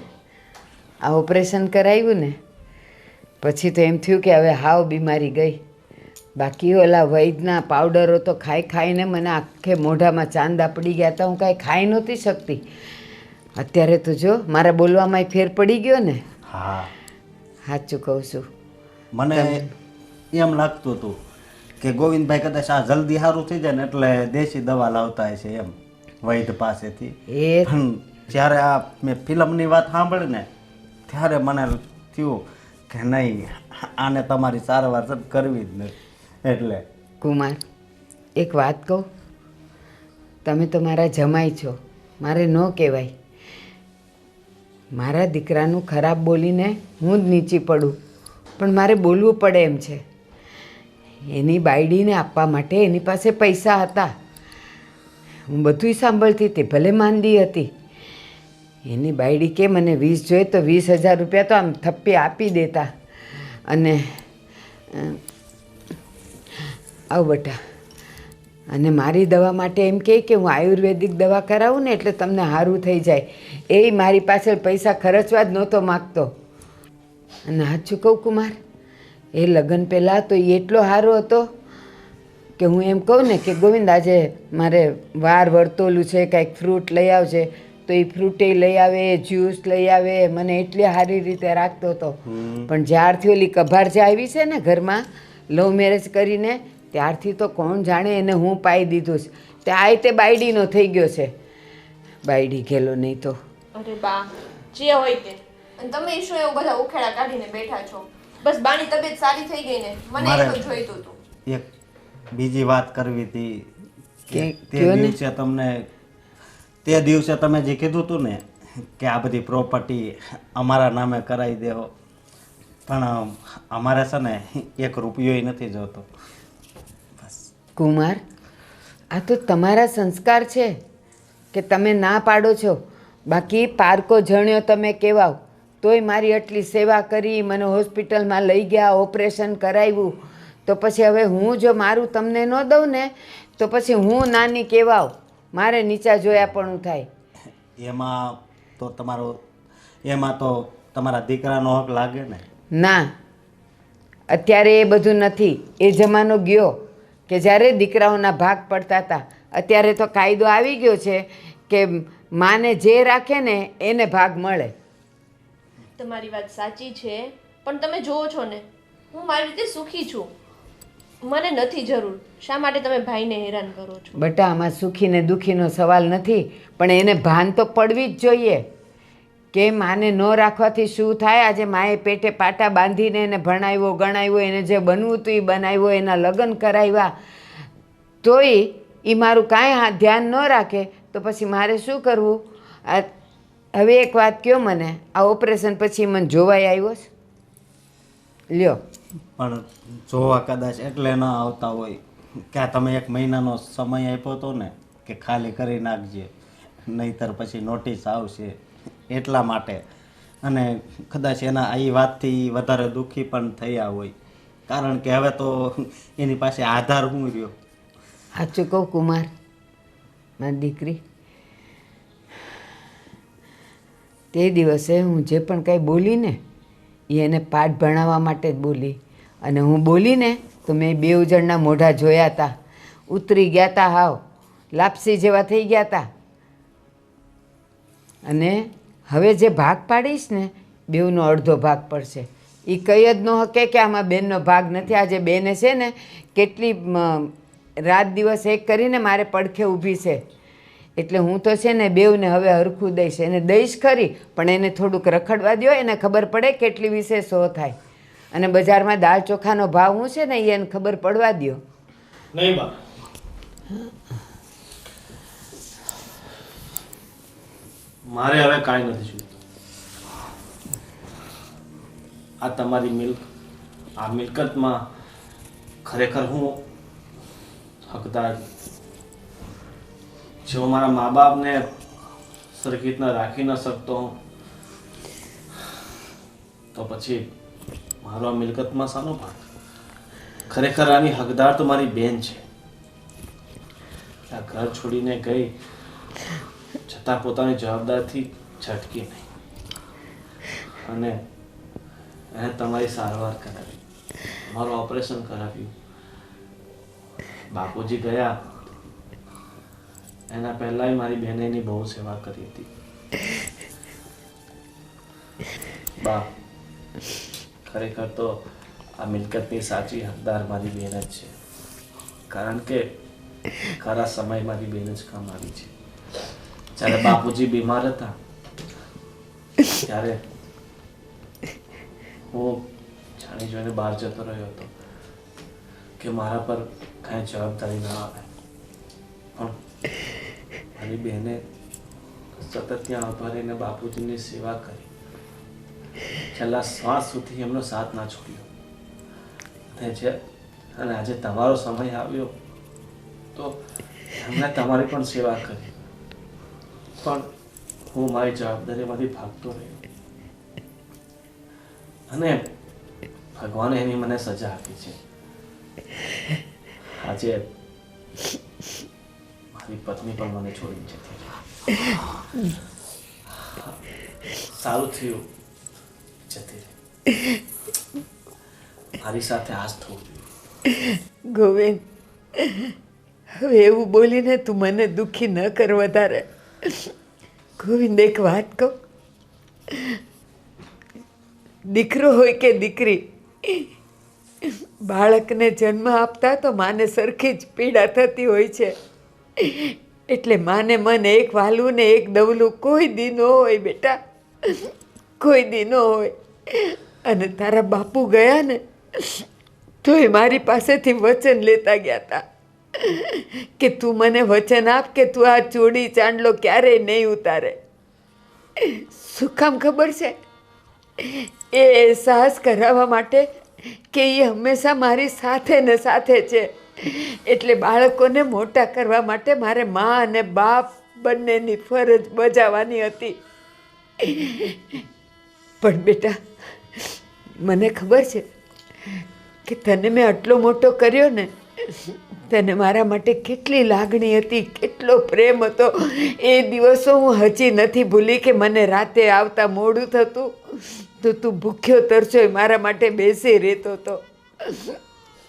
આ ઓપરેશન કરાવ્યું ને પછી તો એમ થયું કે હવે હાવ બીમારી ગઈ. બાકી ઓલા વૈદના પાવડરો તો ખાઈ ખાઈને મને આખે મોઢામાં ચાંદા પડી ગયા હતા. હું કાંઈ ખાઈ નહોતી શકતી. અત્યારે તો જો મારા બોલવામાં ફેર પડી ગયો ને. હા, સાચું કહું છું. મને એમ લાગતું હતું કે ગોવિંદભાઈ કદાચ આ જલ્દી સારું થઈ જાય ને એટલે દેશી દવા લાવતા હશે એમ વૈદ પાસેથી. પણ જ્યારે આ મેં ફિલ્મની વાત સાંભળી ને ત્યારે મને થયું કે નહીં, આને તમારી સારવાર કરવી જ નથી. એટલે કુમાર, એક વાત કહું, તમે તો મારા જમાઈ છો, મારે ન કહેવાય. મારા દીકરાનું ખરાબ બોલીને હું જ નીચી પડું, પણ મારે બોલવું પડે એમ છે. એની બાયડીને આપવા માટે એની પાસે પૈસા હતા. હું બધુંય સાંભળતી હતી, ભલે માંદી હતી. એની બાયડી કે મને 20 જોઈએ તો 20,000 રૂપિયા તો આમ થપ્પી આપી દેતા. અને આવ બટા, અને મારી દવા માટે એમ કહે કે હું આયુર્વેદિક દવા કરાવું ને એટલે તમને સારું થઈ જાય. એ મારી પાછળ પૈસા ખર્ચવા જ નહોતો માગતો. અને સાચું કહું કુમાર, એ લગ્ન પહેલાં તો એ એટલો સારો હતો કે હું એમ કહું ને કે ગોવિંદ આજે મારે વાર વર્તોલું છે, કાંઈક ફ્રૂટ લઈ આવજે, તો તો એ ફ્રૂટે લઈ આવે, જ્યુસ લઈ આવે, મને એટલી સારી રીતે રાખતો હતો. પણ જ્યારથી ઓલી કભાર જે આવી છે ને ઘરમાં લવ મેરેજ કરીને, ત્યારથી તો કોણ જાણે એને હું પાઈ દીધું છે. તે બાયડીનો થઈ ગયો છે. બાયડી ગયેલો નહીં તો. અરે બા, જે હોય તે. અને તમે શું એવું બધા ઉખેડા કાઢીને બેઠા છો? બસ બાની તબિયત સારી થઈ ગઈ ને, મને મારે- એવું જ જોઈતું હતું. એક બીજી વાત કરવી હતી કે કયો ને? તે દિવસે તમે જે કીધું હતું ને કે આ બધી પ્રોપર્ટી અમારા નામે કરાવી દેવો, પણ અમારે છે ને 1 રૂપિયો નથી જોતો. કુમાર, આ તો તમારા સંસ્કાર છે કે તમે ના પાડો છો. બાકી પારકો જણ્યો તમે કહેવાવ તોય મારી આટલી સેવા કરી, મને હોસ્પિટલમાં લઈ ગયા, ઓપરેશન કરાવ્યું, તો પછી હવે હું જો મારું તમને ન દઉં ને તો પછી હું નાની કહેવાવ, મારે નીચા જોયા પણ થાય. એમાં તો તમારા દીકરાનો હક લાગે ને. ના, અત્યારે એ બધું નથી. એ જમાનો ગયો કે જ્યારે દીકરાઓના ભાગ પડતા હતા. અત્યારે તો કાયદો આવી ગયો છે કે માને જે રાખે ને એને ભાગ મળે. તમારી વાત સાચી છે, પણ તમે જોવો છો ને, હું મારી રીતે સુખી છું. મને નથી જરૂર. શા માટે તમે ભાઈને હેરાન કરો છો? બટા, આમાં સુખી ને દુઃખીનો સવાલ નથી, પણ એને ભાન તો પડવી જ જોઈએ કે માને ન રાખવાથી શું થાય. આજે માએ પેટે પાટા બાંધીને એને ભણાવ્યો, ગણાવ્યો, એને જે બનવું હતું એ બનાવ્યો, એના લગ્ન કરાવ્યા, તોય એ મારું કાંઈ ધ્યાન ન રાખે તો પછી મારે શું કરવું? હવે એક વાત કહો મને, આ ઓપરેશન પછી મને જોવાય આવ્યો છે? લ્યો, પણ જોવા કદાચ એટલે ન આવતા હોય કે આ તમે 1 મહિનાનો સમય આપ્યો હતો ને કે ખાલી કરી નાખજે, નહીતર પછી નોટિસ આવશે, એટલા માટે. અને કદાચ એના એ વાતથી વધારે દુઃખી પણ થયા હોય, કારણ કે હવે તો એની પાસે આધાર શું રહ્યો. સાચું કહું કુમાર, મારી દીકરી, તે દિવસે હું જે પણ કંઈ બોલી ને એ એને પાઠ ભણાવવા માટે જ બોલી. અને હું બોલી ને તો મેં 2 જણના મોઢા જોયા હતા, ઉતરી ગયા હતા, હાવ લાપસી જેવા થઈ ગયા હતા. અને હવે જે ભાગ પાડીશ ને, બેઉનો અડધો ભાગ પડશે. એ કહી જ ન શકે કે આમાં બેનનો ભાગ નથી. આજે બેને છે ને કેટલી રાત દિવસ એક કરીને મારે પડખે ઊભી છે. એટલે હું તો છે ને બેઉને હવે હરખું દઈશ. એને દઈશ ખરી, પણ એને થોડુંક રખડવા દો, એને ખબર પડે કેટલી વિશે શો થાય. અને બજારમાં દાળ ચોખાનો ભાવ શું છે ને એ એને ખબર પડવા દો. નહીં બા, મારે હવે કાંઈ નથી જોઈતું. આ તમારી આ મિલકતમાં ખરેખર હું હકદાર છું. જો મારા મા બાપને સરખી રીતના રાખી ન શકતો હું, તો પછી મારો આ મિલકતમાં શાનો ભાગ? ખરેખર આની હકદાર તો મારી બેન છે. આ ઘર છોડીને ગઈ છતાં પોતાની જવાબદારીથી છટકી નહીં, અને એને તમારી સારવાર કરાવી, મારું ઓપરેશન કરાવ્યું. બાપુજી ગયા એના પહેલાંય મારી બહેને એની બહુ સેવા કરી હતી. બા, ખરેખર તો આ મિલકતની સાચી હકદાર મારી બહેન જ છે, કારણ કે ખરા સમય મારી બહેન જ કામ આવી છે. જ્યારે બાપુજી બીમાર હતા ત્યારે હું જાણી જોઈને બહાર જતો રહ્યો હતો કે મારા પર કાંઈ જવાબદારી ના આવે, પણ મારી બહેને સતત ત્યાં ઉભા રહીને બાપુજીની સેવા કરી. છેલ્લા શ્વાસ સુધી એમનો સાથ ના છોડ્યો. અને આજે તમારો સમય આવ્યો તો એમણે તમારી પણ સેવા કરી, પણ હું મારી જવાબદારીમાંથી ભાગતો રહ્યો, અને ભગવાને એની મને સજા આપી છે. આજે મારી પત્ની પણ મને છોડીને જતી રહી. સારું થયું જતી રહી. મારી સાથે આજ થવું જોઈએ. ગોવિંદ, હવે એવું બોલીને તું મને દુઃખી ન કર વધારે. ગોવિંદ, એક વાત કહું, દીકરો હોય કે દીકરી, બાળકને જન્મ આપતા તો માને સરખી જ પીડા થતી હોય છે. એટલે માને મન એક વાલું ને એક દવલું કોઈ દી ન હોય બેટા, કોઈ દી ન હોય. અને તારા બાપુ ગયા ને તો એ મારી પાસેથી વચન લેતા ગયા હતા કે તું મને વચન આપ કે તું આ ચોડી ચાંદલો ક્યારેય નહીં ઉતારે. શું કામ ખબર છે? એ અહેસાસ કરાવવા માટે કે એ હંમેશા મારી સાથે ને સાથે છે. એટલે બાળકોને મોટા કરવા માટે મારે મા અને બાપ બંનેની ફરજ બજાવવાની હતી. પણ બેટા, મને ખબર છે કે તને મેં આટલો મોટો કર્યો ને, તને મારા માટે કેટલી લાગણી હતી, કેટલો પ્રેમ હતો. એ દિવસો હું હજી નથી ભૂલી કે મને રાતે આવતા મોડું થતું તો તું ભૂખ્યો તરસ્યો મારા માટે બેસી રહેતો હતો.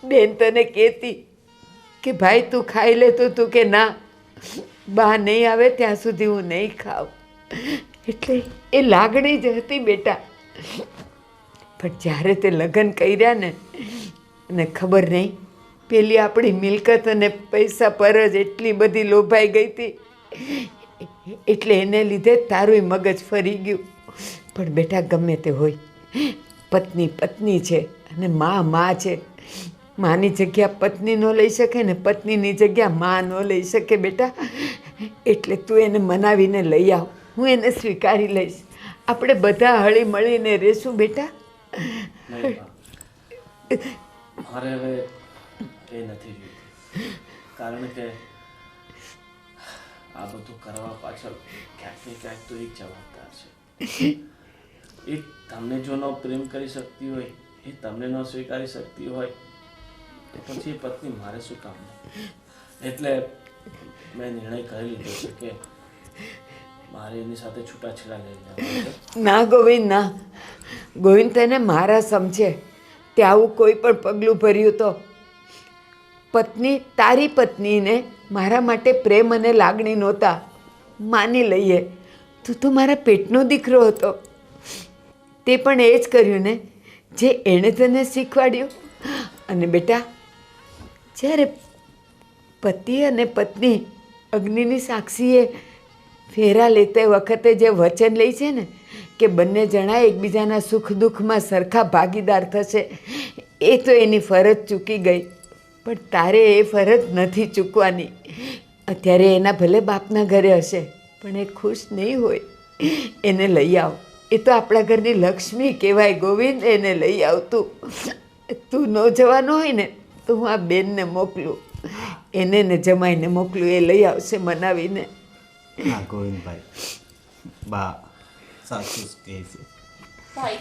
બેન તને કહેતી કે ભાઈ તું ખાઈ લે, તો તું કે ના, બા નહીં આવે ત્યાં સુધી હું નહીં ખાઉં. એટલે એ લાગણી જ હતી બેટા. પણ જ્યારે તે લગ્ન કર્યા ને, અને ખબર નહીં પેલી આપણી મિલકત અને પૈસા પર જ એટલી બધી લોભાઈ ગઈ હતી, એટલે એને લીધે તારું મગજ ફરી ગયું. પણ બેટા, ગમે તે હોય, પત્ની પત્ની છે અને મા છે. માની જગ્યા પત્ની ન લઈ શકે ને પત્નીની જગ્યા મા ન લઈ શકે બેટા. એટલે તું એને મનાવીને લઈ આવ, હું એને સ્વીકારી લઈશ. આપણે બધા હળી મળીને રહેશું બેટા. મારે હવે એ નથી જોઈતું, કારણ કે આ બધું કરવા પાછળ ક્યાંક ને ક્યાંક તો એક જવાબદાર છે. એ તમને જો ન પ્રેમ કરી શકતી હોય, એ તમને ન સ્વીકારી શકતી હોય, તો પછી એ પત્ની મારે શું કામ નહીં? એટલે મેં નિર્ણય કરી લીધો છે કે મારે એની સાથે છૂટાછેડા લઈ લેવા. ના ગોવિંદ, ના ગોવિંદ, તને મારા સમજે તે આવું કોઈ પણ પગલું ભર્યું તો પત્ની, તારી પત્નીને મારા માટે પ્રેમ અને લાગણી નહોતા, માની લઈએ. તું તો મારા પેટનો દીકરો હતો. તે પણ એ જ કર્યું ને જે એણે તને શીખવાડ્યું. અને બેટા, જ્યારે પતિ અને પત્ની અગ્નિની સાક્ષીએ ફેરા લેતા વખતે જે વચન લે છે ને કે બંને જણા એકબીજાના સુખ દુઃખમાં સરખા ભાગીદાર થશે, એ તો એની ફરજ ચૂકી ગઈ. પણ તારે એ ફરજ નથી ચૂકવાની. અત્યારે એના ભલે બાપના ઘરે હશે, પણ એ ખુશ નહીં હોય. એને લઈ આવ. એ તો આપણા ઘરની લક્ષ્મી કહેવાય ગોવિંદ. એને લઈ આવ. તું ન જવાનો હોય ને તો હું આ બેનને મોકલું, એને ને જમાઈને મોકલું. એ લઈ આવશે મનાવીને. હા ગોવિંદભાઈ, બા સાચું જ કહે છે. ભાઈ,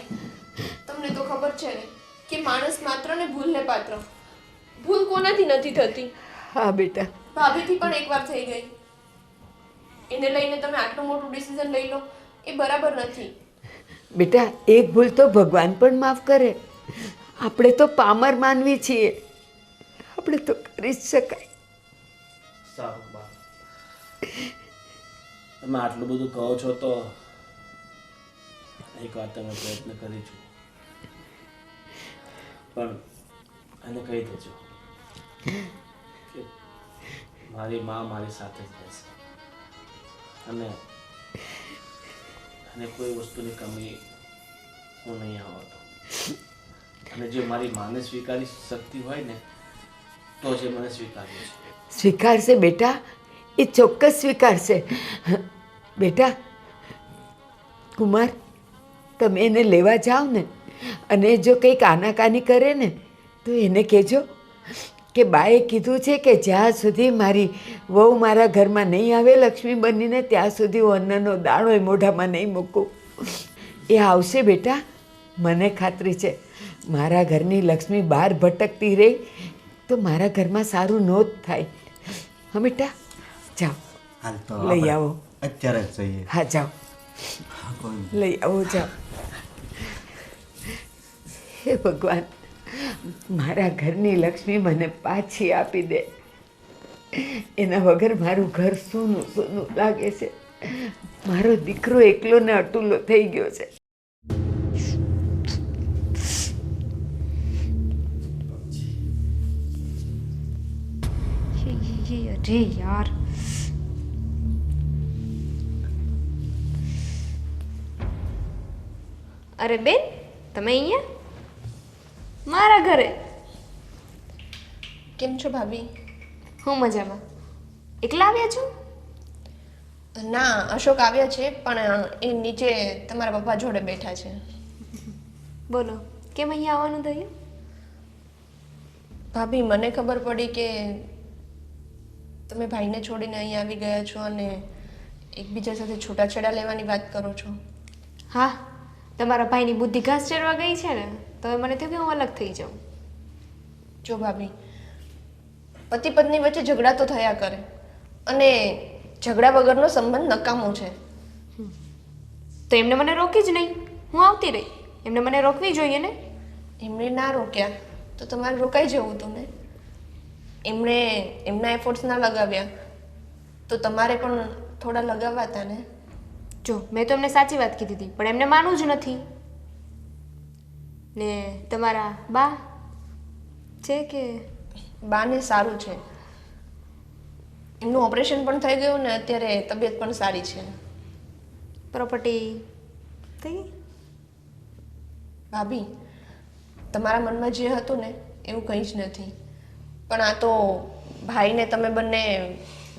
તમને તો ખબર છે ને કે માણસ માત્ર ને ભૂલને પાત્ર. ભૂલ કોનાથી નથી થતી? હા બેટા. ભાભીથી પણ એકવાર થઈ ગઈ. એને લઈને તમે આટલું મોટું ડિસિઝન લઈ લો, એ બરાબર નથી. બેટા, એક ભૂલ તો ભગવાન પણ માફ કરે. આપણે તો પામર માનવી છીએ, આપણે તો કરી જ શકાય. સારું બા, તમે આટલું બધું કહો છો તો એક વાત તમે પ્રયત્ન કરી છું, પણ એને કહી દેજો કે મારી મા મારી સાથે જ રહેશે અને કોઈ વસ્તુની કમી હું નહીં આવતો. અને જે મારી માને સ્વીકારી શકતી હોય ને તો જે મને સ્વીકાર્યું છે. સ્વીકારશે બેટા, એ ચોક્કસ સ્વીકારશે. બેટા કુમાર, તમે એને લેવા જાઓ ને, અને જો કંઈક આનાકાની કરે ને તો એને કહેજો કે બાએ કીધું છે કે જ્યાં સુધી મારી વહુ મારા ઘરમાં નહીં આવે લક્ષ્મી બનીને, ત્યાં સુધી હું અન્નનો દાણો મોઢામાં નહીં મૂકું. એ આવશે બેટા, મને ખાતરી છે. મારા ઘરની લક્ષ્મી બહાર ભટકતી રહી તો મારા ઘરમાં સારું ન જ થાય. હા બેટા, જાઓ હાલ તો લઈ આપણે આવો. અત્યારે જ જઈએ. હા જાઓ, લઈ આવો, જાઓ. હે ભગવાન, મારા ઘરની લક્ષ્મી મને પાછી આપી દે. એના વગર મારું ઘર સૂનું સૂનું લાગે છે. મારો દીકરો એકલો ને અટુલો થઈ ગયો છે. અરે યાર, અરે બેન, તમે અહીંયા મારા ઘરે? કેમ છો ભાભી? હું મજામાં. એકલા આવ્યા છો? ના, અશોક આવ્યો છે, પણ એ નીચે તમારા પપ્પા જોડે બેઠા છે. બોલો, કેમ અહીંયા આવવાનું થયું? ભાભી, મને ખબર પડી કે તમે ભાઈને છોડીને અહીંયા આવી ગયા છો અને એકબીજા સાથે છૂટાછેડા લેવાની વાત કરો છો. હા, તમારા ભાઈની બુદ્ધિ ઘાસ ચરવા ગઈ છે ને, તો મને થયું કે હું અલગ થઈ જાઉં. જો ભાભી, પતિ પત્ની વચ્ચે ઝઘડા તો થયા કરે, અને ઝઘડા વગરનો સંબંધ નકામો છે. તો એમને મને રોકી જ નહીં, હું આવતી રહી. એમને મને રોકવી જોઈએ ને. એમણે ના રોક્યા તો તમારે રોકાઈ જવું હતું ને. એમણે એમના એફર્ટ્સ ના લગાવ્યા તો તમારે પણ થોડા લગાવવા હતા ને. જો, મેં તો એમને સાચી વાત કીધી હતી, પણ એમને માનવું જ નથી. ને તમારા બા છે કે? બાને સારું છે, એમનું ઓપરેશન પણ થઈ ગયું ને અત્યારે તબિયત પણ સારી છે. પ્રોપર્ટી થઈ ગઈ? ભાભી, તમારા મનમાં જે હતું ને એવું કંઈ જ નથી, પણ આ તો ભાઈને તમે બંને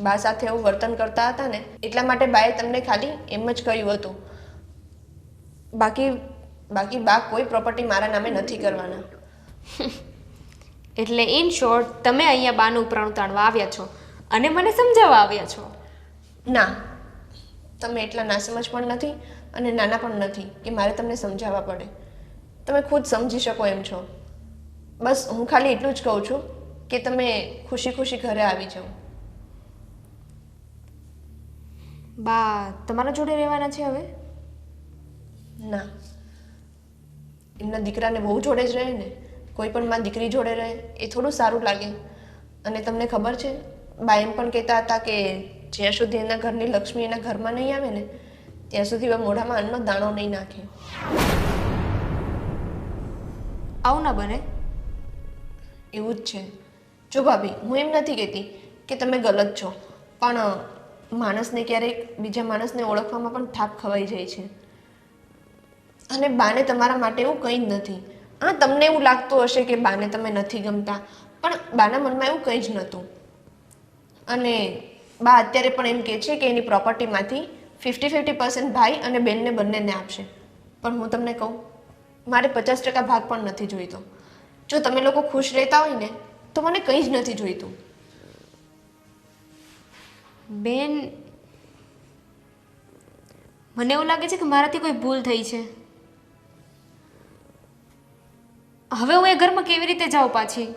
બા સાથે એવું વર્તન કરતા હતા ને એટલા માટે બાએ તમને ખાલી એમ જ કહ્યું હતું. બાકી બા કોઈ પ્રોપર્ટી મારા નામે નથી કરવાના. એટલે ઇન શોર્ટ, તમે અહીંયા બાનું ઉપરાણું તાણવા આવ્યા છો અને મને સમજાવવા આવ્યા છો. ના, તમે એટલા નાસમજ પણ નથી અને નાના પણ નથી કે મારે તમને સમજાવવા પડે. તમે ખુદ સમજી શકો એમ છો. બસ હું ખાલી એટલું જ કહું છું કે તમે ખુશી ખુશી ઘરે આવી જાઓ. બા તમારા જોડે રહેવાના છે હવે? ના, એમના દીકરાને બહુ જોડે જ રહે ને. કોઈ પણ માં દીકરી જોડે રહે એ થોડું સારું લાગે. અને તમને ખબર છે, બા એમ પણ કહેતા હતા કે જ્યાં સુધી એના ઘરની લક્ષ્મી એના ઘરમાં નહીં આવે ને ત્યાં સુધી બા મોઢામાં અન્નનો દાણો નહીં નાખે. આવું ના બને. એવું જ છે. જો ભાભી, હું એમ નથી કહેતી કે તમે ગલત છો, પણ માણસને ક્યારેક બીજા માણસને ઓળખવામાં પણ થાક ખવાઈ જાય છે. અને બાને તમારા માટે એવું કંઈ જ નથી. હા, તમને એવું લાગતું હશે કે બાને તમે નથી ગમતા, પણ બાના મનમાં એવું કંઈ જ નહોતું. અને બા અત્યારે પણ એમ કહે છે કે એની પ્રોપર્ટીમાંથી 50-50% ભાઈ અને બેનને બંનેને આપશે. પણ હું તમને કહું, મારે 50% ભાગ પણ નથી જોઈતો. જો તમે લોકો ખુશ રહેતા હોય ને તો મને કંઈ જ નથી જોઈતું. બેન, મને એવું લાગે છે કે મારાથી કોઈ ભૂલ થઈ છે. હવે હું એ ઘરમાં કેવી રીતે જાઉં પાછી?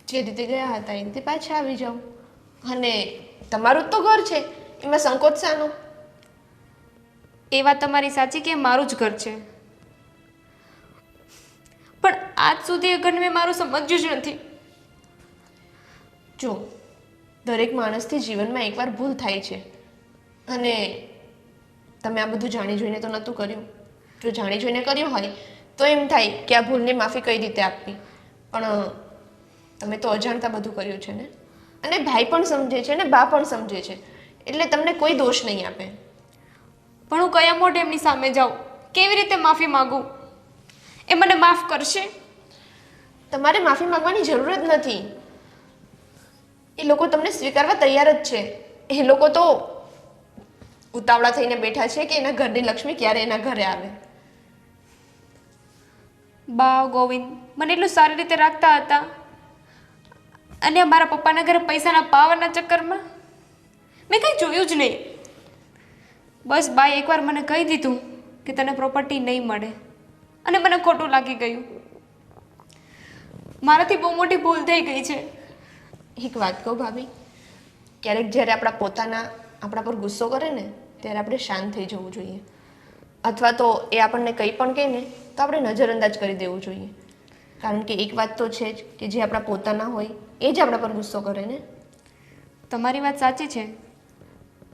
જે રીતે ગયા હતા એ રીતે પાછા આવી જાઓ. અને તમારું જ તો ઘર છે, એમાં સંકોચ શાનો? એ વાત તમારી સાચી કે મારું જ ઘર છે, પણ આજ સુધી એ ઘરને મેં મારું સમજ્યું જ નથી. જો, દરેક માણસથી જીવનમાં એકવાર ભૂલ થાય છે, અને તમે આ બધું જાણી જોઈને તો નહોતું કર્યું. જો જાણી જોઈને કર્યું હોય તો એમ થાય કે આ ભૂલની માફી કઈ રીતે આપવી, પણ તમે તો અજાણતા બધું કર્યું છે ને. અને ભાઈ પણ સમજે છે ને બા પણ સમજે છે, એટલે તમને કોઈ દોષ નહીં આપે. પણ હું કયા મોઢે એમની સામે જાઉં? કેવી રીતે માફી માંગું? એ મને માફ કરશે? તમારે માફી માંગવાની જરૂર જ નથી. એ લોકો તમને સ્વીકારવા તૈયાર જ છે. એ લોકો તો ઉતાવળા થઈને બેઠા છે કે એના ઘરની લક્ષ્મી ક્યારે એના ઘરે આવે. બા ગોવિંદ મને એટલું સારી રીતે રાખતા હતા, અને મારા પપ્પાના ઘરે પૈસાના પાવરના ચક્કરમાં મેં કંઈ જોયું જ નહીં. બસ બાએ એકવાર મને કહી દીધું કે તને પ્રોપર્ટી નહીં મળે, અને મને ખોટું લાગી ગયું. મારાથી બહુ મોટી ભૂલ થઈ ગઈ છે. એક વાત કહું ભાભી, ક્યારેક જ્યારે આપણા પર ગુસ્સો કરે ને ત્યારે આપણે શાંત થઈ જવું જોઈએ. અથવા તો એ આપણને કંઈ પણ કહે ને તો આપણે નજરઅંદાજ કરી દેવું જોઈએ. કારણ કે એક વાત તો છે જ કે જે આપણા પોતાના હોય એ જ આપણા પર ગુસ્સો કરે ને. તમારી વાત સાચી છે.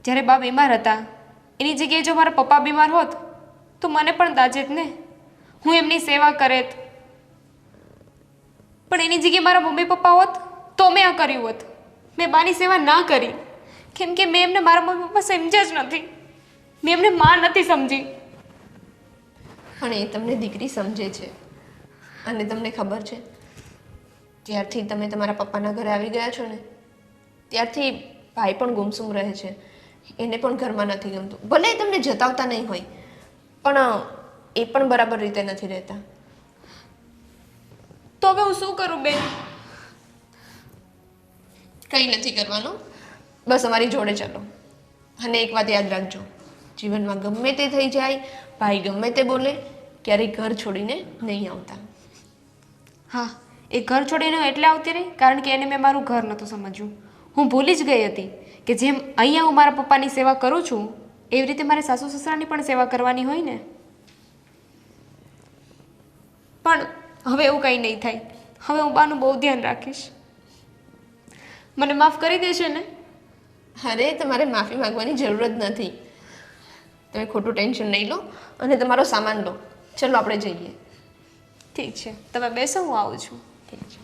જ્યારે બા બીમાર હતા એની જગ્યાએ જો મારા પપ્પા બીમાર હોત તો મને પણ દાજેત ને, હું એમની સેવા કરેત. પણ એની જગ્યાએ મારા મમ્મી પપ્પા હોત તો મેં આ કર્યું હોત. મેં બાની સેવા ના કરી કેમ કે મેં એમને મારા મમ્મી પપ્પા સમજ્યા જ નથી. મેં એમને માં નથી સમજી. પણ એ તમને દીકરી સમજે છે અને તમને ખબર છે ત્યારથી તમે તમારા પપ્પાના ઘરે આવી ગયા છો ને ત્યારથી ભાઈ પણ ગુમસુમ રહે છે. એને પણ ઘરમાં નથી ગમતું. ભલે એ તમને જતાવતા નહીં હોય પણ એ પણ બરાબર રીતે નથી રહેતા. તો હવે હું શું કરું બેન? કંઈ નથી કરવાનું, બસ અમારી જોડે ચાલો. અને એક વાત યાદ રાખજો, જીવનમાં ગમે તે થઈ જાય, ભાઈ ગમે તે બોલે, ક્યારેય ઘર છોડીને નહીં આવતા. હા, એ ઘર છોડીને એટલે આવતી રહી કારણ કે એને મેં મારું ઘર નહોતું સમજ્યું. હું ભૂલી જ ગઈ હતી કે જેમ અહીંયા હું મારા પપ્પાની સેવા કરું છું એવી રીતે મારે સાસુ સસરાની પણ સેવા કરવાની હોય ને. પણ હવે એવું કંઈ નહીં થાય. હવે હું બાનું બહુ ધ્યાન રાખીશ. મને માફ કરી દેશે ને? અરે તમારે માફી માંગવાની જરૂર જ નથી. તમે ખોટું ટેન્શન નહીં લો અને તમારો સામાન લો. ચલો આપણે જઈએ. ઠીક છે, તમે બેસો, હું આવું છું. ઠીક છે.